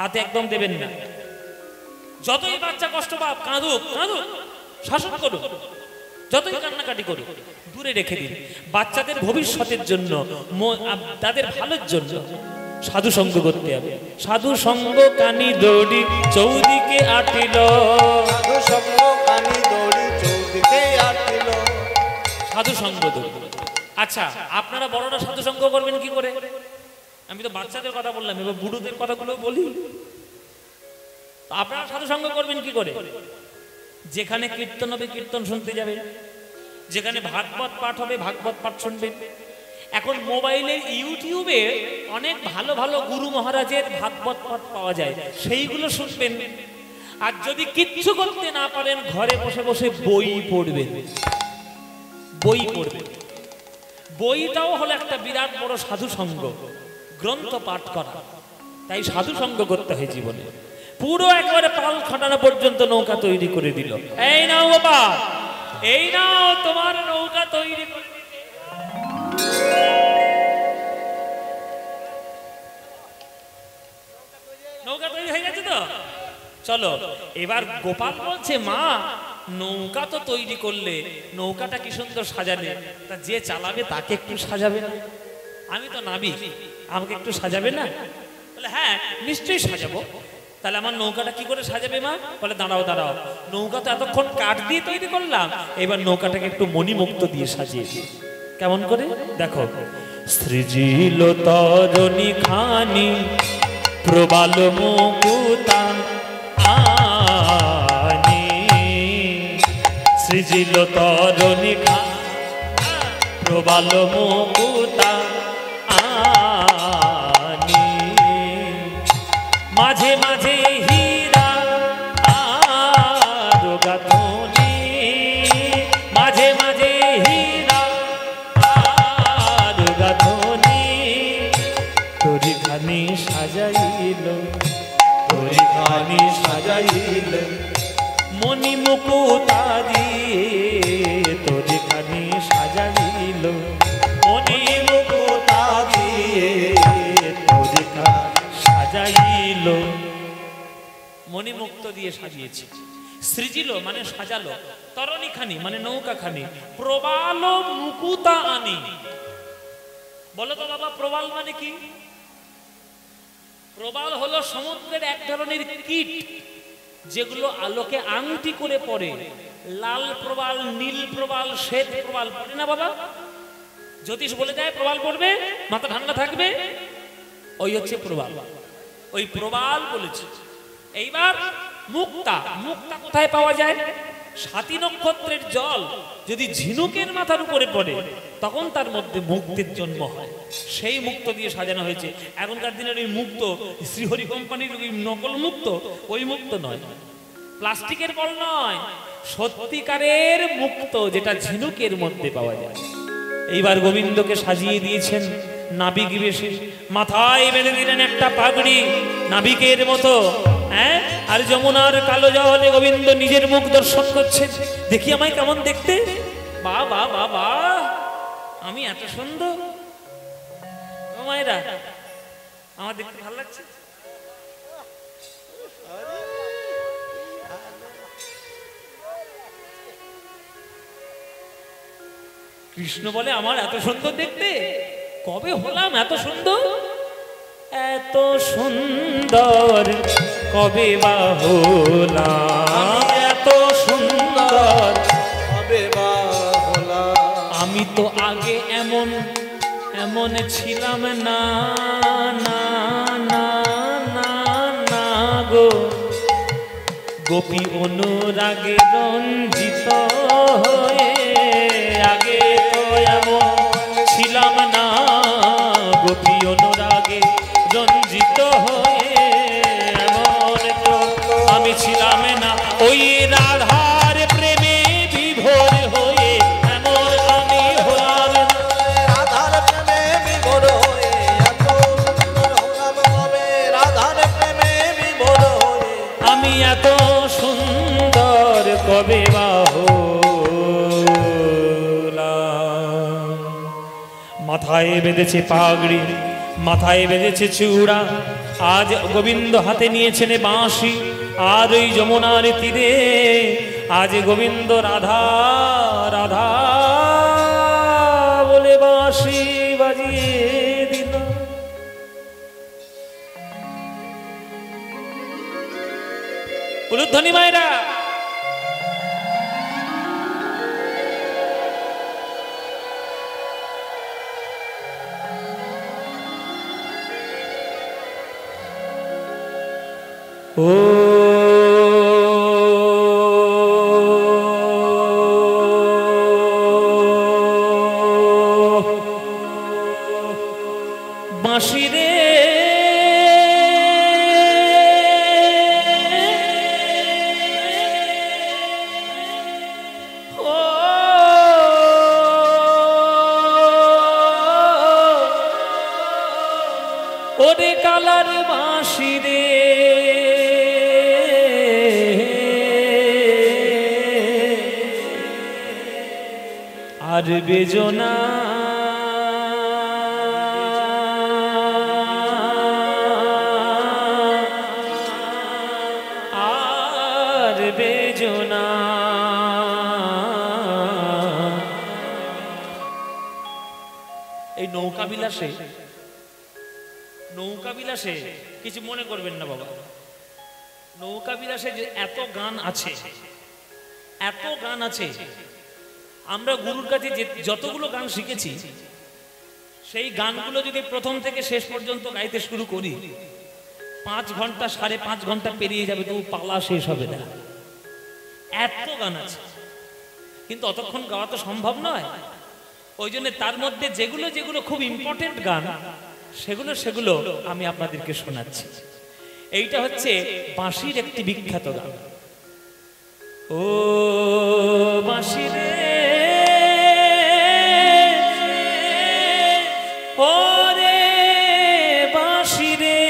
হাতে একদম দেবেন না। যতই বাচ্চা কষ্ট পাক, কাঁদুক কাঁদুক, শাসন করুন, যতই কান্নাকাটি করুক, দূরে রেখে দিন। বাচ্চাদের ভবিষ্যতের জন্য, তাদের ভালোর জন্য সাধু সঙ্গ করতে হবে। সাধু সঙ্গ কানি দড়ি চৌদিকে আটিল, সাধু সঙ্গ কানি দড়ি চৌদিকে আটিল, সাধু সঙ্গ দড়ি। আচ্ছা, আপনারা বড়রা সাধু সঙ্গ করবেন কি করে? আমি তো বাচ্চাদের কথা বললাম, এবার বুড়োদের কথাগুলো বলি। আপনারা সাধু সঙ্গ করবেন কি করে? যেখানে কীর্তন হবে কীর্তন শুনতে যাবেন, যেখানে ভাগবত পাঠ হবে ভাগবত পাঠ শুনবেন। এখন মোবাইলে ইউটিউবে অনেক ভালো ভালো গুরু মহারাজের ভাগবত পাঠ পাওয়া যায়, সেইগুলো শুনবেন। আর যদি কিচ্ছু করতে না পারেন, ঘরে বসে বসে বই পড়বেন, বই পড়বেন। বইটাও হলো একটা বিরাট বড় সাধু সঙ্গ, গ্রন্থ পাঠ করা। তাই সাধু সঙ্গ করতে হয় জীবনে। পুরো একেবারে পাল খাটানো পর্যন্ত নৌকা তৈরি করে দিল। এই নাও বাবা, এই নাও তোমার নৌকা তৈরি করে। নৌকা তৈরি হয়ে গেছে তো, চলো এবার গোপাল বলছে, মা নৌকা তো তৈরি করলে, নৌকাটা কি সুন্দর সাজালে, তা যে চালাবে তাকে একটু সাজাবে না? আমি তো নাবিক, আমাকে একটু সাজাবে না? বলে হ্যাঁ নিশ্চয়ই সাজাবো। তাহলে আমার নৌকাটা কি করে সাজাবে মা? বলে দাঁড়াও দাঁড়াও, নৌকা তো এতক্ষণ কাঠ দিয়ে তৈরি করলাম, এবার নৌকাটাকে একটু মণিমুক্ত দিয়ে সাজিয়ে দিই। কেমন করে দেখো, সৃজিল তরণী খানি প্রবাল মুকুতা আনি, সৃজিল তরণী খানি প্রবাল মুকুতা আনি, মাঝে মাঝে হীরা আর গাঁথনি, মাঝে মাঝে হীরা আর গাঁথনি, তোরি খানি সাজাইল, তোরি খানি সাজাইল মণি মুকুতা দিয়ে, তোরি খানি সাজাইল মণি মুকুতা দিয়ে, তোরি খানি সাজাইল মণিমুক্ত দিয়ে সাজিয়েছে। সৃজিল মানে সাজালো, তরণী খানি মানে নৌকা খানি, প্রবাল মুকুতা আনি। বলো তো বাবা, প্রবাল মানে কি? প্রবাল হলো সমুদ্রের এক ধরনের কীট, যেগুলো আলোকে আংটি করে পড়ে। লাল প্রবাল, নীল প্রবাল, শ্বেত প্রবাল পড়ে না বাবা? জ্যোতিষ বলে যায় প্রবাল পড়বে, মাথা ঠান্ডা থাকবে, ওই হচ্ছে প্রবাল, ওই প্রবাল বলেছে। এইবার মুক্তা, মুক্তা কোথায় পাওয়া যায়? সাতী নক্ষত্রের জল যদি ঝিনুকের মাথার উপরে পড়ে, তখন তার মধ্যে মুক্তির জন্ম হয়। সেই মুক্ত দিয়ে সাজানো হয়েছে। এখনকার দিনের ওই মুক্ত শ্রীহরি কোম্পানির ওই নকল মুক্ত, ওই মুক্ত নয়, প্লাস্টিকের বল নয়, সত্যিকারের মুক্ত যেটা ঝিনুকের মধ্যে পাওয়া যায়। এইবার গোবিন্দকে সাজিয়ে দিয়েছেন নাবিক বেশে, মাথায় বেঁধে দিলেন একটা পাগড়ি নাবিকের মতো, হ্যাঁ, আর যমুনার কালো জলে গোবিন্দ নিজের মুখ দর্শন করছেন। দেখি আমায় কেমন দেখতে, বা বা বা বা, আমি এত সুন্দর, ও মায়েরা আমার দেখতে ভালো লাগছে। কৃষ্ণ বলে আমার এত সুন্দর দেখতে, কবে হলাম এত সুন্দর? এত সুন্দর কবে বা হলাম, এত সুন্দর কবে বা হলাম, আমি তো আগে এমন এমন ছিলাম না, না না না না গো, গোপী অনুরাগে রঞ্জিত হয়ে, আগে তো এমন ছিলাম না, গোপী অনুরাগে রঞ্জিত হয়ে, এমন তো আমি ছিলাম না, ওই রাধার প্রেমে বিভোর হয়ে, এমন আমি হলাম, রাধার প্রেমে বিভোর হয়ে, এত সুন্দর হলাম কবে, রাধার প্রেমে বিভোর হয়ে, আমি এত সুন্দর কবে বা হলাম। মাথায় বেঁধেছে পাগড়ি, মাথায় বেঁধেছে চূড়া, আজ গোবিন্দ হাতে নিয়েছেন বাঁশি, আর ওই যমুনার তীরে আজ গোবিন্দ রাধা রাধা বলে বাঁশি বাজিয়ে দিল। উলুধ্বনি মায়েরা, ও বাঁশি রে ওরে কালার বাঁশি রে আর বেজনা আর বেজনা এই নৌকা বিলাসে কিছু মনে করবেন না বাবা, নৌকা বিলাসে যে এত গান আছে, আমরা গুরুর কাছে যতগুলো গান শিখেছি সেই গানগুলো যদি প্রথম থেকে শেষ পর্যন্ত গাইতে শুরু করি 5 ঘন্টা 5.5 ঘন্টা পেরিয়ে যাবে, তবু পালা শেষ হবে না, এত গান আছে। কিন্তু অতক্ষণ গাওয়া তো সম্ভব নয়, ওই জন্য তার মধ্যে যেগুলো খুব ইম্পর্টেন্ট গান সেগুলো আমি আপনাদেরকে শোনাচ্ছি। এইটা হচ্ছে বাঁশির একটি বিখ্যাত গান। ও বাঁশি রে ওরে বাঁশি রে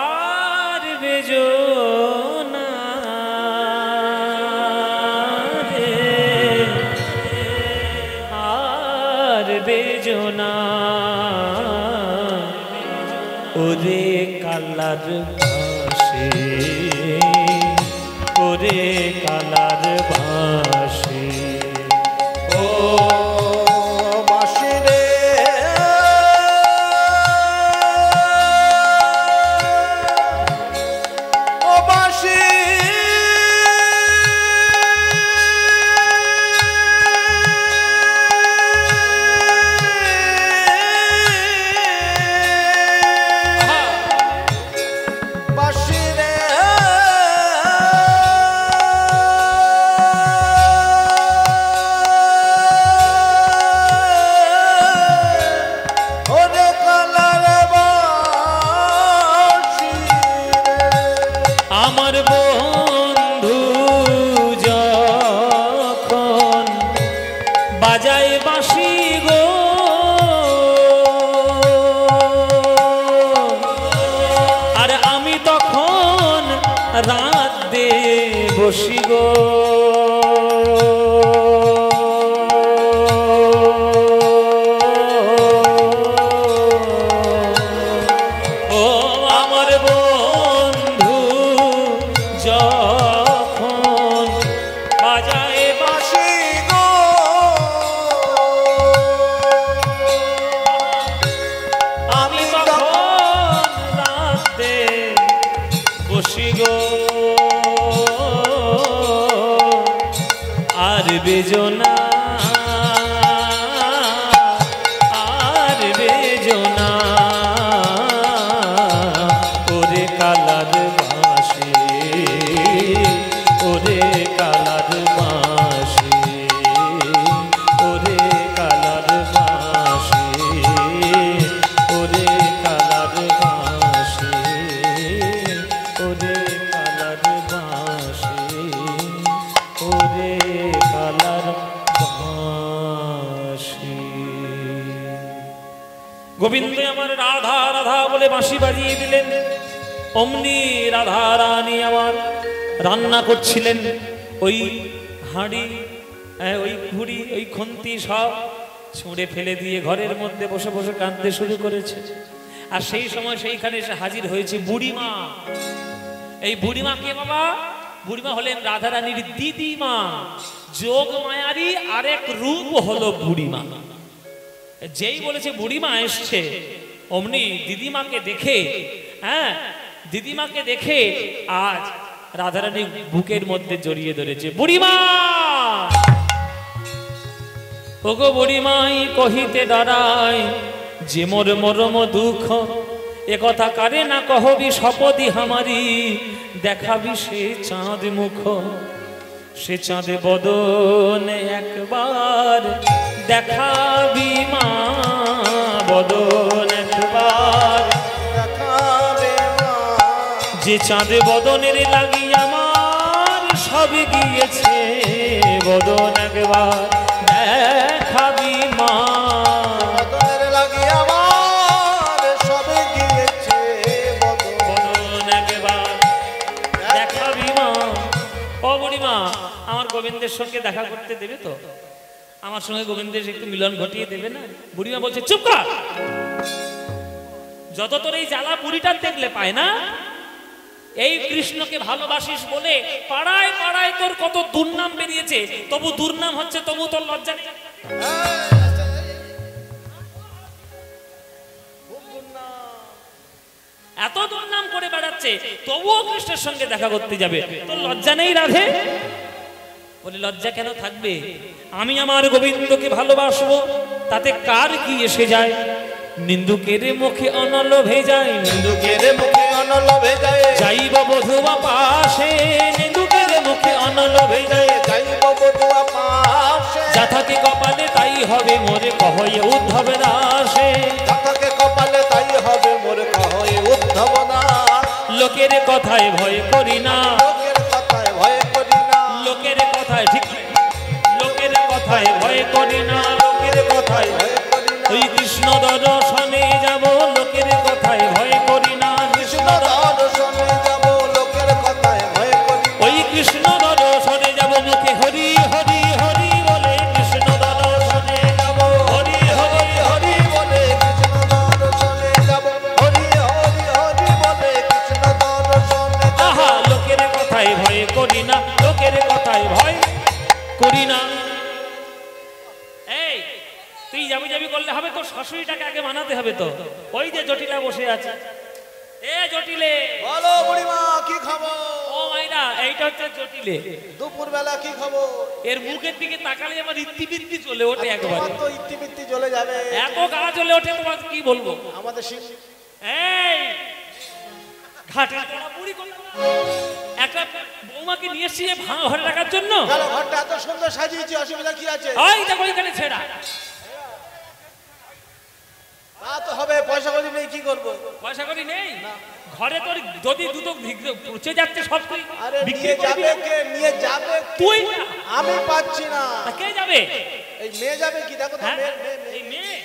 আর বেজনা বেজনা ওরে কালার বাঁশি ওরে কালার বাঁশি ও বাঁশি রে ও বাঁশি রাত দে বসি গো ও আমার বন্ধু যখন বাজায় বাঁশি গো আমি তখন রাত দে বসি গো আর বেজনা আর বেজনা ওরে কালার বাঁশি ওরে কালার বাঁশি ওরে কালার বাঁশি ওরে কালার বাঁশি ওরে কালার বাঁশি ওরে কালার বাঁশি। গোবিন্দ আমার রাধা রাধা বলে বাঁশি বাজিয়ে দিলেন। অমনি রাধা রানী আমার রান্না করছিলেন। ওই হাঁড়ি ওই ঘুড়ি ওই খুন্তি সব ছুঁড়ে ফেলে দিয়ে ঘরের মধ্যে বসে বসে কাঁদতে শুরু করেছে। আর সেই সময় সেইখানে এসে হাজির হয়েছে বুড়িমা। এই বুড়িমা কে বাবা? বুড়িমা হলেন রাধারানীর দিদিমা। যোগ মায়ারই আরেক রূপ হলো বুড়িমা। যেই বলেছে বুড়িমা এসছে, অমনি দিদিমাকে দেখে দিদিমাকে দেখে আজ রাধারানী বুকের মধ্যে জড়িয়ে ধরেছে। বুড়িমা, ওগো বুড়িমাই কহিতে দাঁড়াই যে মোর মরম দুঃখ, এ কথা কারে না কহবি শপথি হামারি, দেখাবি সে চাঁদ মুখ, সে চাঁদে বদন একবার দেখাবি মা বদন একবার, দেখাবে মা যে চাঁদ বদনের লাগি আমার সব গিয়েছে বদন একবার দেখাবি মা, বদনের লাগি আমার সব গিয়েছে বদন একবার দেখাবি মা। ও বুড়িমা, আমার গোবিন্দের সঙ্গে দেখা করতে দেবে তো? আমার সঙ্গে গোবিন্দের একটু মিলন ঘটিয়ে দেবে না? বুড়িমা বলছে চুপ কর, যত তোর এই জ্বালা বুড়িটার দেখলে পায় না, এই কৃষ্ণকে ভালোবাসিস বলে পাড়ায় পাড়ায় তোর কত দুর্নাম বেরিয়েছে, তবু দুর্নাম হচ্ছে, তবু তোর লজ্জা নেই। এত দুর্নাম করে বেড়াচ্ছে, তবুও কৃষ্ণের সঙ্গে দেখা করতে যাবে, তোর লজ্জা নেই রাধে? বলে লজ্জা কেন থাকবে? আমি আমার গোবিন্দকে ভালোবাসবো, তাতে কার কি এসে যায়? নিন্দুকের মুখে অনল ভেজায়, নিন্দুকের মুখে অনল ভেজায় যাইব বধুয়া পাশে, নিন্দুকের মুখে অনল ভেজায় যাইব বধুয়া পাশে, যাথাকে কপালে তাই হবে মোরে কহয়ে উদ্ধব দাসে, যাথাকে কপালে তাই হবে মোর কহয়ে উদ্ধব দাস। লোকের কথায় ভয় করি না, লোকের কথায় ভয় করি না, লোকের কথায় ঠিক, লোকের কথায় ভয় করি না, লোকের কথায় ভয় করি না, ওই কৃষ্ণ দর্শনে যাব, লোকের কথায় ভয় করি না, কৃষ্ণ দর্শনে যাব, লোকের কথায় ভয় করি না, ওই কৃষ্ণ দর্শনে যাব, মুখে হরি হরি হরি বলে কৃষ্ণ দর্শনে যাব, হরি হরি হরি বলে কৃষ্ণ দর্শনে যাব, হরি হরি হরি বলে কৃষ্ণ দর্শনে যাব। আহা, লোকের কথায় ভয় করি না, লোকের কথায় ভয় করি না। এই তুই যাবি যাবি করলে হবে, তোর শাশুড়িটাকে আগে মানাতে হবে তো। ওই যে জটিলা বসে আছে, এ জটিলে, বলো বুড়িমা কি খাবো? ও মাইনা, এইটা হচ্ছে জটিলে। দুপুর বেলা কি খাবো? এর মুখের দিকে তাকালে আমার ইত্তিবিত্তি চলে ওঠে একবার, তোমার তো ইত্তিবিত্তি চলে যাবে, এত গা চলে ওঠে, তোমার কি বলবো। আমাদের সিং এই ঘাটে তোরা বুড়ি করলাম, একটা বৌমাকে নিয়ে এসে ভাঙা ঘরে রাখার জন্য। গেল ঘরটা এত সুন্দর সাজিয়েছি, অসুবিধা কি আছে? ওই দেখো এখানে ছেড়া, তা তো হবে, পয়সা করি নেই, কি করবো? পয়সা করি নেই ঘরে, তোর যদি দুটো পচে যাচ্ছে সব তুই আরে বিক্রি নিয়ে করবি যাবে না? কে? নিয়ে যাবে কে? তুই আমি পাচ্ছি না। তা কে যাবে? এই মেয়ে যাবে কি? দেখো তো হ্যাঁ? মেয়ে, মেয়ে, মেয়ে। এই মেয়ে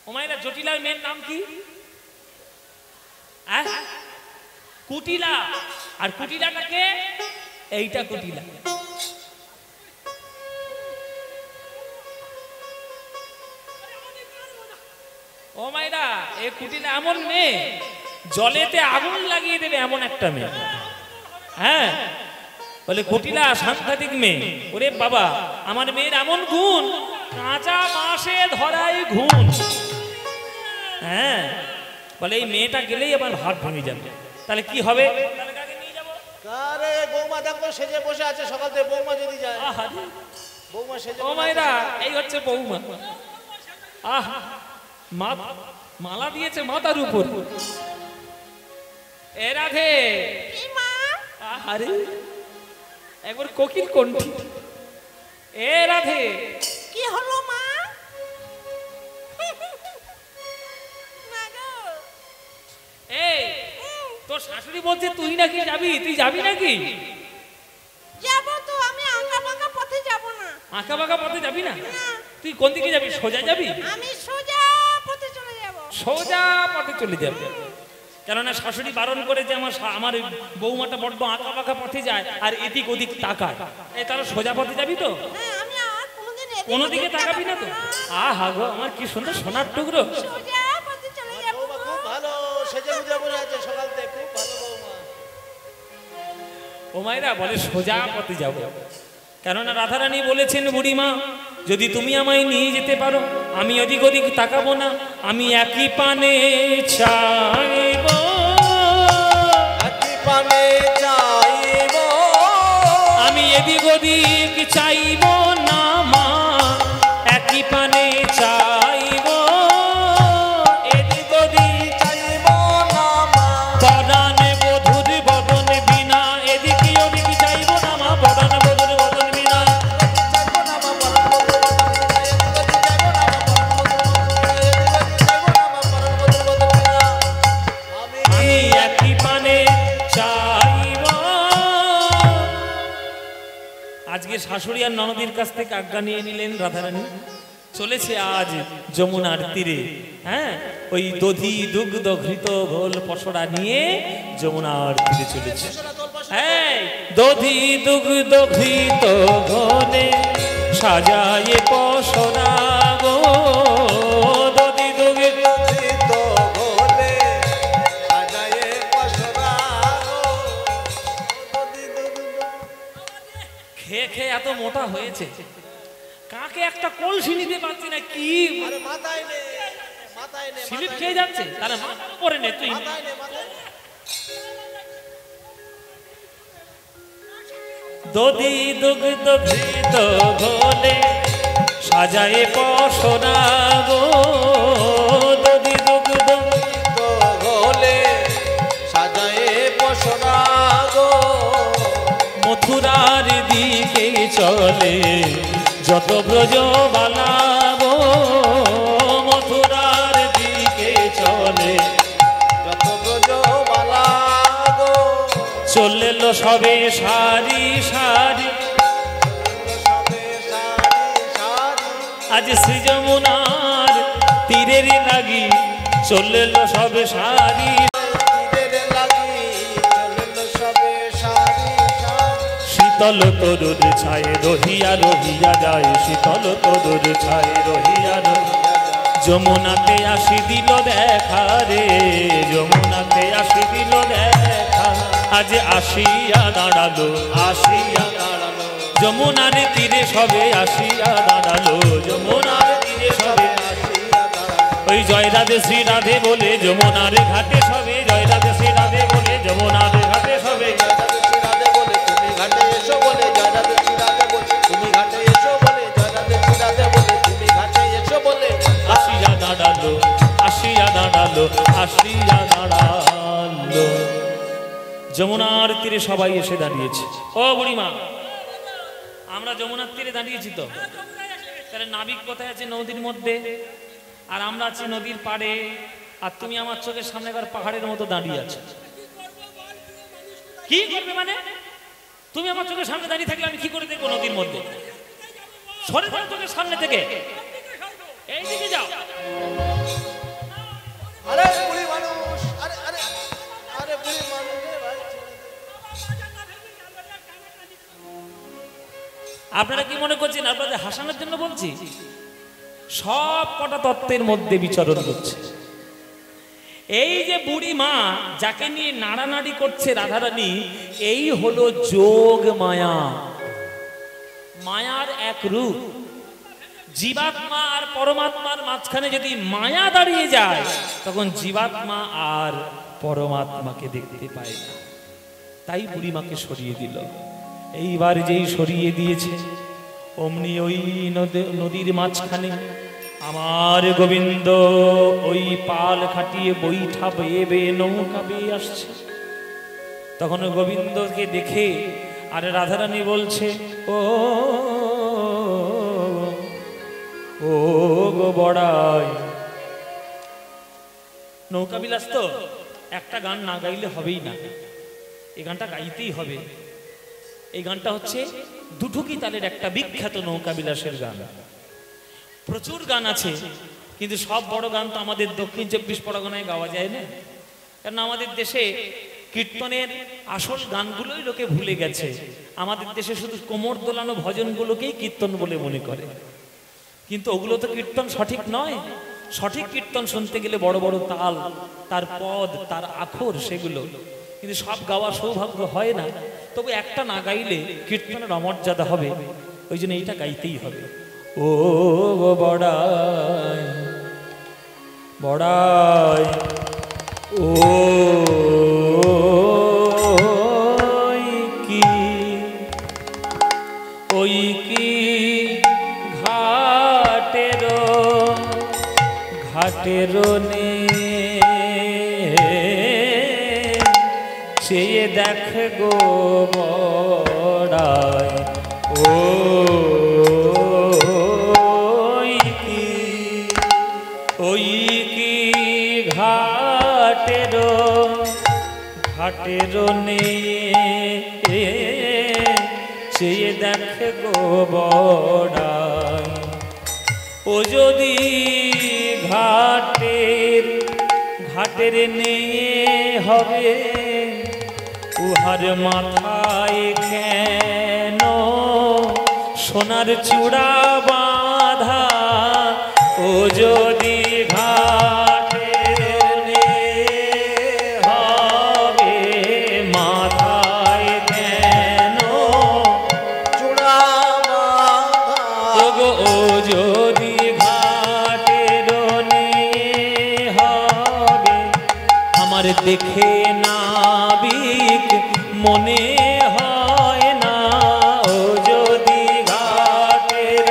ওমাইরা, জটিলার মেয়ের নাম কি? হ্যাঁ? কুটিলা। আর কুটিলাটা কে? এইটা কুটিলা। ও মাইরা, এই কুটিলা এমন মেয়ে, জলেতে আগুন লাগিয়ে দেবে এমন একটা মেয়ে। হ্যাঁ, বলে কুটিলা সাংঘাতিক মেয়ে। ওরে বাবা, আমার মেয়ের এমন গুণ, কাঁচা মাসে ধরাই ঘুণ। হ্যাঁ, বলে এই মেয়েটা গেলেই আমার হাত ভেঙে যাবে। তাহলে কি হবে? তাহলে কাকে নিয়ে যাবো? আরে বৌমা দেখো সেজে বসে আছে, সকাল থেকে বৌমা যদি যায়, আহারে, বৌমা সেজে ও বসে মাইরা, আছে। এই হচ্ছে বৌমা। আহ, মালা দিয়েছে মাথার উপর। এ রাধে, আরে একবার কোকিল কণ্ঠী। এ রাধে, কি হলো মা? এই তোর শাশুড়ি বলছে তুই নাকি যাবি, তুই যাবি নাকি? যাব তো, আমি আঁকা বাঁকা পথে যাব না। আঁকা বাঁকা পথে যাবি না? না, তুই কোন দিকে যাবি? সোজা যাবি? আমি সোজা পথে চলে যাব। সোজা পথে চলে যাবে, কেননা শাশুড়ি বারণ করে যে আমার বৌমাটা বড্ড আঁকা বাঁকা পথে যায় আর এদিক ওদিক তাকায়। এই তারা সোজা পথে যাবি তো? হ্যাঁ, আমি আর কোনোদিন কোনো দিকে তাকাবি না তো? আহা গো, আমার কি সুন্দর সোনার টুকরো। সোজা পথে চলে যাব। বৌমা খুব ভালো সেজে বুঝে বসে আছে সকাল থেকে, খুব ভালো বৌমা। ও মায়েরা বলে সোজা পথে যাব, কেননা রাধারানী বলেছেন বুড়িমা, যদি তুমি আমায় নিয়ে যেতে পারো, আমি ওদিক ওদিক তাকাবো না, আমি একই পানে চাইব, একই পানে চাইব, আমি এদিক ওদিক চাইব না মা, একই পানে চাইব, এদিক ওদিক চাইব না মা, পরাণে বধুর বদন বিনা, এদিক ওদিক চাইব না মা, পরাণে বধুর বদন বিনা। চাইব না মা, পরাণ বধূ বদন বিনা, আজকে শাশুড়ি আর ননদির কাছ থেকে আজ্ঞা নিয়ে নিলেন রাধারানী, চলেছে আজ যমুনার তীরে। হ্যাঁ, ওই দধি দুগ্ধ ঘৃত ঘোল পসরা নিয়ে যমুনার তীরে চলেছে। হ্যাঁ, দধি দুগ্ধ ঘৃত ঘোলে সাজায়ে পসরা গো, দধি দুগ্ধ ঘৃত ঘোলে সাজায়ে পসরা গো, দধি দুগ্ধ। খেয়ে খেয়ে এত মোটা হয়েছে, কাকে একটা কলসি নিতে পারছি না। কি আরে মাথায় নে, মাথায় নে, স্লিপ খেয়ে যাচ্ছে, তাহলে মাথার উপরে নে তুই। মাথায় নে, মাথায় নে। দধি দুগ্ধ ঘৃত ঘোলে সাজায়ে পসরা গো, দধি দুগ্ধ ঘৃত ঘোলে সাজায়ে পসরা গো, মথুরার দিকে চলে যত ব্রজবালা গো, মথুরার দিকে চলে যত ব্রজবালা গো, চললো সবে সারি সারি, সবে সারি সারি, আজ শ্রী যমুনার তীরের লাগি চললো সবে সারি, তীরের লাগি চলল সবে সারি সারি, শীতল তরুর ছায়ে রহিয়া রহিয়া যায়, শীতল তরুর ছায়ে রহিয়া রহিয়া যমুনাতে আসি দিল দেখা রে, যমুনাতে আসি দিল দেখা, আজ আসিয়া দাঁড়ালো, আসিয়া দাঁড়ালো যমুনার তীরে সবে আসিয়া দাঁড়ালো, যমুনার তীরে সবে আসিয়া দাঁড়ালো, ওই জয় রাধে শ্রী রাধে বলে যমুনার ঘাটে সবে, জয় রাধে শ্রী রাধে বলে যমুনার ঘাটে সবে, জয় রাধে শ্রী রাধে বলে তুমি ঘাটে এসো বলে, জয় রাধে শ্রী রাধে বলে তুমি ঘাটে এসো বলে, জয় রাধে শ্রী রাধে বলে তুমি ঘাটে এসো বলে, আসিয়া দাঁড়ালো, আসিয়া দাঁড়ালো, আসিয়া দাঁড়ালো। যমুনার তীরে সবাই এসে দাঁড়িয়েছে। ও বুড়িমা, আমরা যমুনার তীরে দাঁড়িয়েছি তো, তাহলে নাবিক কোথায় আছে? নদীর মধ্যে, আর আমরা আছি নদীর পাড়ে, আর তুমি আমার চোখের সামনে এবার পাহাড়ের মতো দাঁড়িয়ে আছো। কি করবে মানে? তুমি আমার চোখের সামনে দাঁড়িয়ে থাকলে আমি কি করে দেখবো নদীর মধ্যে? সরে যাও চোখের সামনে থেকে, এইদিকে যাও। আরে বুড়ি মানুষ, আরে আরে আরে বুড়ি মানুষ রে ভাই, আপনারা কি মনে করছেন আপনাদের হাসানোর জন্য বলছি? সব কটা তত্ত্বের মধ্যে বিচরণ করছে। এই যে বুড়ি মা যাকে নিয়ে নাড়ানাড়ি করছে রাধারানী, এই হলো যোগ মায়া, মায়ার এক রূপ। জীবাত্মা আর পরমাত্মার মাঝখানে যদি মায়া দাঁড়িয়ে যায়, তখন জীবাত্মা আর পরমাত্মাকে দেখতে পায় না। তাই বুড়িমাকে সরিয়ে দিল। এইবার যেই সরিয়ে দিয়েছে, অমনি ওই নদীর মাঝখানে আমার গোবিন্দ ওই পাল খাটিয়ে বৈঠা বেয়ে বেয়ে নৌকা বেয়ে আসছে। তখন গোবিন্দকে দেখে আর রাধারানী বলছে, ও ও গো বড়াই। নৌকা বিলাস তো একটা গান না গাইলে হবেই না, এই গানটা গাইতেই হবে। এই গানটা হচ্ছে দুঠুকি তালের একটা বিখ্যাত নৌকা বিলাসের গান। প্রচুর গান আছে, কিন্তু সব বড় গান তো আমাদের দক্ষিণ 24 পরগনায় গাওয়া যায় না, কারণ আমাদের দেশে কীর্তনের আসল গানগুলোই লোকে ভুলে গেছে। আমাদের দেশে শুধু কোমর দোলানো ভজনগুলোকেই কীর্তন বলে মনে করে, কিন্তু ওগুলো তো কীর্তন সঠিক নয়। সঠিক কীর্তন শুনতে গেলে বড় বড় তাল, তার পদ, তার আখর, সেগুলো কিন্তু সব গাওয়ার সৌভাগ্য হয় না। তবে একটা না গাইলে কীর্তনের অমর্যাদা হবে, ওই জন্য এইটা গাইতেই হবে। ও বড়াই বড়াই, ও কি ওই কি ঘাটের নে চেয়ে দেখ গো বড়াই, ও ওই কি ঘাটের নে চেয়ে দেখে গো বড়াই ও যদি ঘাটের নিয়ে হবে উহার মাথায় কেন সোনার চূড়া বাঁধা ও যদি ঘাটের নিয়ে হবে মাথায় কেন চূড়া ওগো ও যদি ঘাটের নিয়ে হবে আমার দেখে নাবিক মনে হয় না ও যদি ঘাটের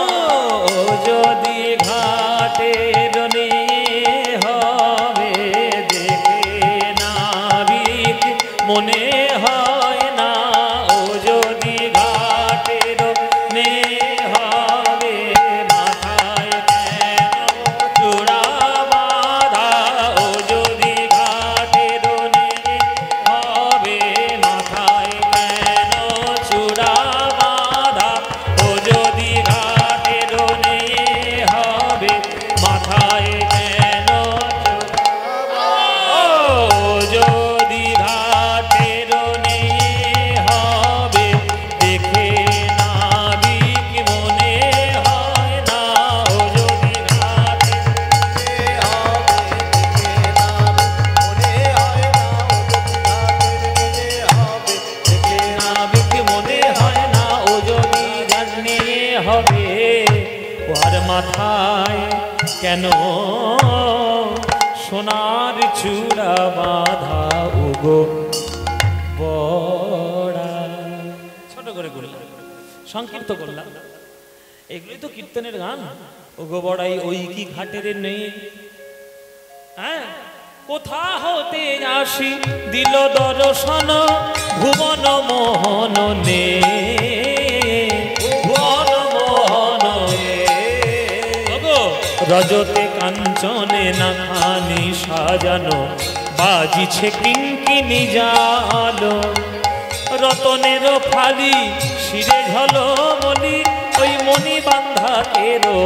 ও যদি ঘাটের নিয়ে হবে দেখে নাবিক মনে হয় না ও যদি ঘাটের নিয়ে হবে মাথায় কেন চূড়া বাঁধা ও যদি ঘাটের নিয়ে হবে মাথায় কেন চূড়া বাঁধা ও যদি ঘাটের নিয়ে হবে মাথায় কেন ও যদি ঘাটের নিয়ে হবে দেখে নাবিক মনে হয় না ও যদি ঘাটের নাবিক মনে হয় না ও যদি জানে হবে ওর মাথায় কেন সোনার চূড়া বাঁধা উগো বড়া ছোট করে করলাম সংক্ষিপ্ত করলাম এগুলোই তো কীর্তনের গান ওগো বড়াই ওই কি ঘাটের নেই হ্যাঁ কোথা হতে আসি দিল দর্শন ভুবন মোহন নে ভুবন মোহন ওগো রজতে কাঞ্চনে নাখানি সাজানো বাজিছে কিঙ্কিনি জালো রতনের ফালি শিরে ঝলমলি ওই মণি বান্ধা কেরো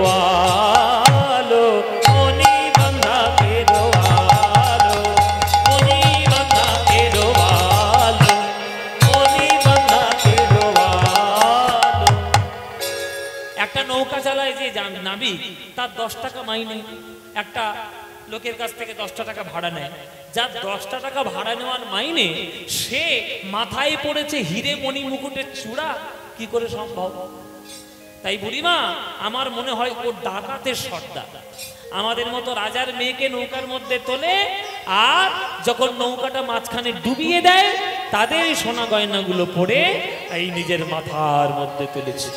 আলো মণি বান্ধা কেরো আলো মণি বান্ধা কেরো আলো মণি বান্ধা কেরো আলো একটা নৌকা চালায় যে নাবিক তার 10 টাকা মাইনে একটা লোকের কাছ থেকে 10টা টাকা ভাড়া নেয় যার 10টা টাকা ভাড়া নেওয়ার মাইনে সে মাথায় পড়েছে হিরে মণি মুকুটের চূড়া কি করে সম্ভব তাই বুড়িমা আমার মনে হয় ও ডাকাতের সর্দার আমাদের মতো রাজার মেয়েকে নৌকার মধ্যে তোলে আর যখন নৌকাটা মাঝখানে ডুবিয়ে দেয় তাদের সোনা গয়নাগুলো পড়ে এই নিজের মাথার মধ্যে তুলেছে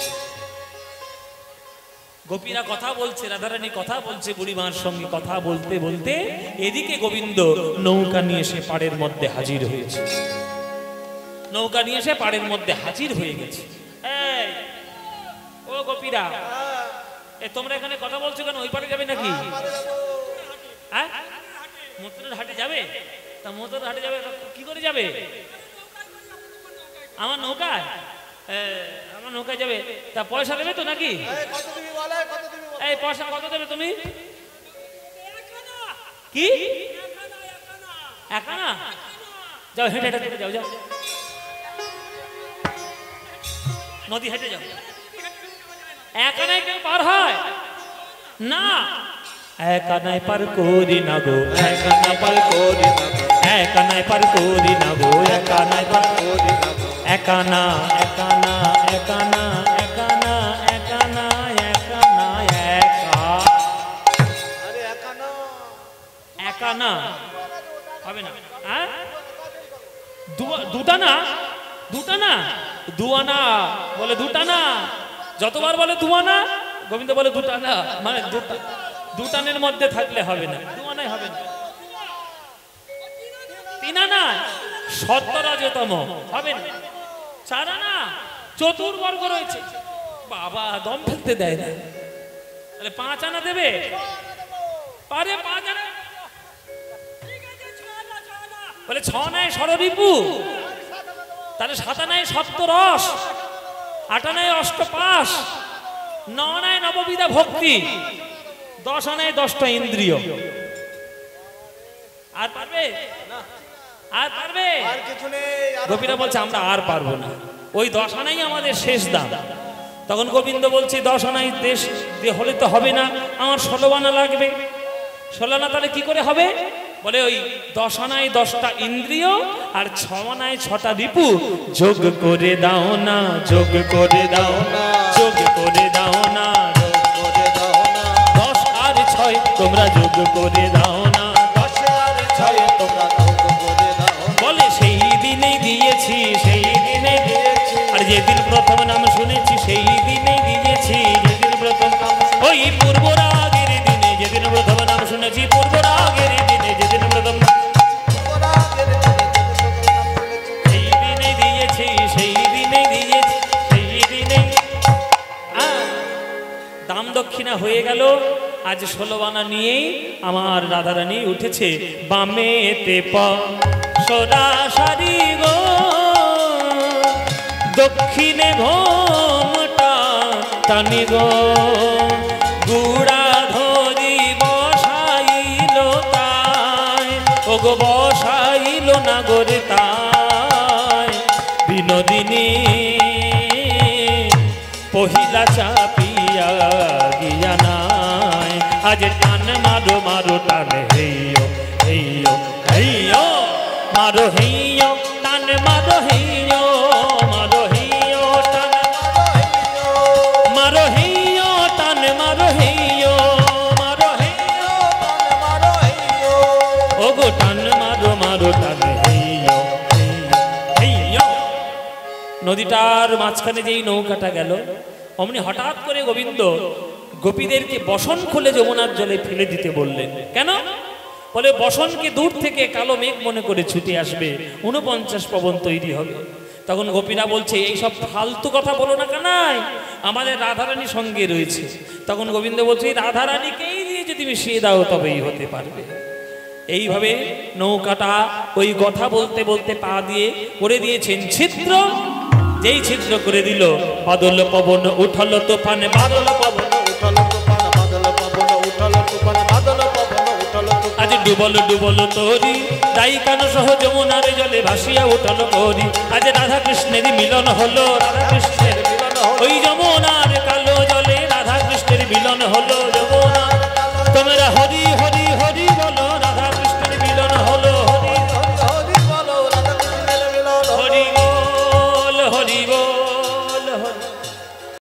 গোপীরা কথা বলছে রাধারানী কথা বলছে বুড়িমার সঙ্গে কথা বলতে বলতে এদিকে গোবিন্দ নৌকা নিয়ে এসে পাড়ের মধ্যে হাজির হয়েছে নৌকা নিয়ে এসে পাড়ের মধ্যে হাজির হয়ে গেছে এই ও গোপীরা এ তোমরা এখানে কথা বলছো কেন ওই পাড়ে যাবে নাকি হ্যাঁ মোটরের হাটে যাবে তা মোটরের হাটে যাবে কি করে যাবে আমার নৌকায় আমার নৌকায় যাবে তা পয়সা দেবে তো নাকি এই পয়সা কত দেবে তুমি কি একা না যাও হেঁটে হেঁটে যাও যাও নদী হেঁটে যাও একা নাই কেউ পার হয় না একা নাই পার করি না গো একা নাই পার করি না একা নাই পার করি না গো একা নাই পার করি না একা না একা না একা না একা না একা না একা না একা আরে একা না একা না হবে না হ্যাঁ দুটা না দুটা না দুয়ানা বলে দুটা না যতবার বলে দুয়ানা গোবিন্দ বলে দুটা না মানে দুটানের মধ্যে থাকলে হবে না দুয়ানাই হবে না তিনা না সত্তরাজতম হবে না চার আনা চতুর্বর্গ রয়েছে বাবা দম ফেলতে দেয় না তাহলে 5 আনা দেবে পারে 5 আনা বলে 6 নাই ষড়রিপু, তাহলে 7 নাই সপ্তরস, 8 নাই অষ্টপাশ, 9 নাই নববিধা ভক্তি, 10 নাই 10টা ইন্দ্রিয়। আর পারবে না? আর পারবে? আর কিছু নেই। গোপীরা বলছে আমরা আর পারবো না, ওই 10 আনাই আমাদের শেষ দাম। তখন গোবিন্দ বলছে 10 আনাই দেশ হলে তো হবে না, আমার 16 আনা লাগবে। 16 আনা তাহলে কি করে হবে? বলে ওই 10 আনায় 10টা ইন্দ্রিয় আর 6 আনায় 6টা রিপু যোগ করে দাও না, যোগ করে দাও না, যোগ করে দাও না, যোগ করে দাও না। 10 আর 6 তোমরা যোগ করে দাও না, 10 আর 6 তোমরা যোগ করে দাও। বলে সেই দিনেই দিয়েছি, সেই দিনে দিয়েছি, আর যেদিন প্রথম নাম শুনেছি সেই দিনেই দিয়েছি, যেদিন প্রথম ওই পূর্বরাগের দিনে, যেদিন প্রথম নাম শুনেছি পূর্বরাগের দিনে, যেদিন প্রথম সেই দিনেই দিয়েছি, সেই দিনেই দিয়েছি, সেই দিনে। দাম দক্ষিণা হয়ে গেল। আজ 16 আনা নিয়েই আমার রাধারানী উঠেছে বামেতে পা সরাসরি গো, দক্ষিণে ঘোমটা টানি গো, গুড়া ধরি বসাইল তাই, ও গো বসাইল না গোরে তাই, বিনোদিনী পহিলা চাপিয়া গিয়া নাই, আজ টান মারো মারো টান হেইও হেইও হেইও, মারো হেইও টান মারো হেইও, মারো হেইও টান মারো হেইও, টান মারো হেইও, মারো হেইও, ও গো টান মারো মারো টান হেইও হেইও। নদীটার মাঝখানে যেই নৌকাটা গেল, অমনি হঠাৎ করে গোবিন্দ গোপীদেরকে বসন খুলে যমুনার জলে ফেলে দিতে বললেন। কেন? বলে বসনকে দূর থেকে কালো মেঘ মনে করে ছুটে আসবে, 49 পবন তৈরি হবে। তখন গোপীরা বলছে এইসব ফালতু কথা বলো না কানাই, আমাদের রাধারানী সঙ্গে রয়েছে। তখন গোবিন্দ বলছে রাধারানীকেই দিয়ে যদি মিশিয়ে দাও তবেই হতে পারবে। এইভাবে নৌকাটা ওই কথা বলতে বলতে পা দিয়ে করে দিয়েছেন ছিদ্র, যেই ছিদ্র করে দিল বাদল পবন উঠল তুফান, বাদল পবন উঠল তুফান, বাদল পবন উঠল তুফান, বাদল পবন উঠল তুফান। আজ ডুবল ডুবল তরি, দাই কান সহ যমুনার জলে ভাসিয়া উঠল করি। আজ রাধা কৃষ্ণের মিলন হলো, রাধা কৃষ্ণের মিলন হলো, ওই যমুনার কালো জলে রাধা কৃষ্ণের মিলন হলো।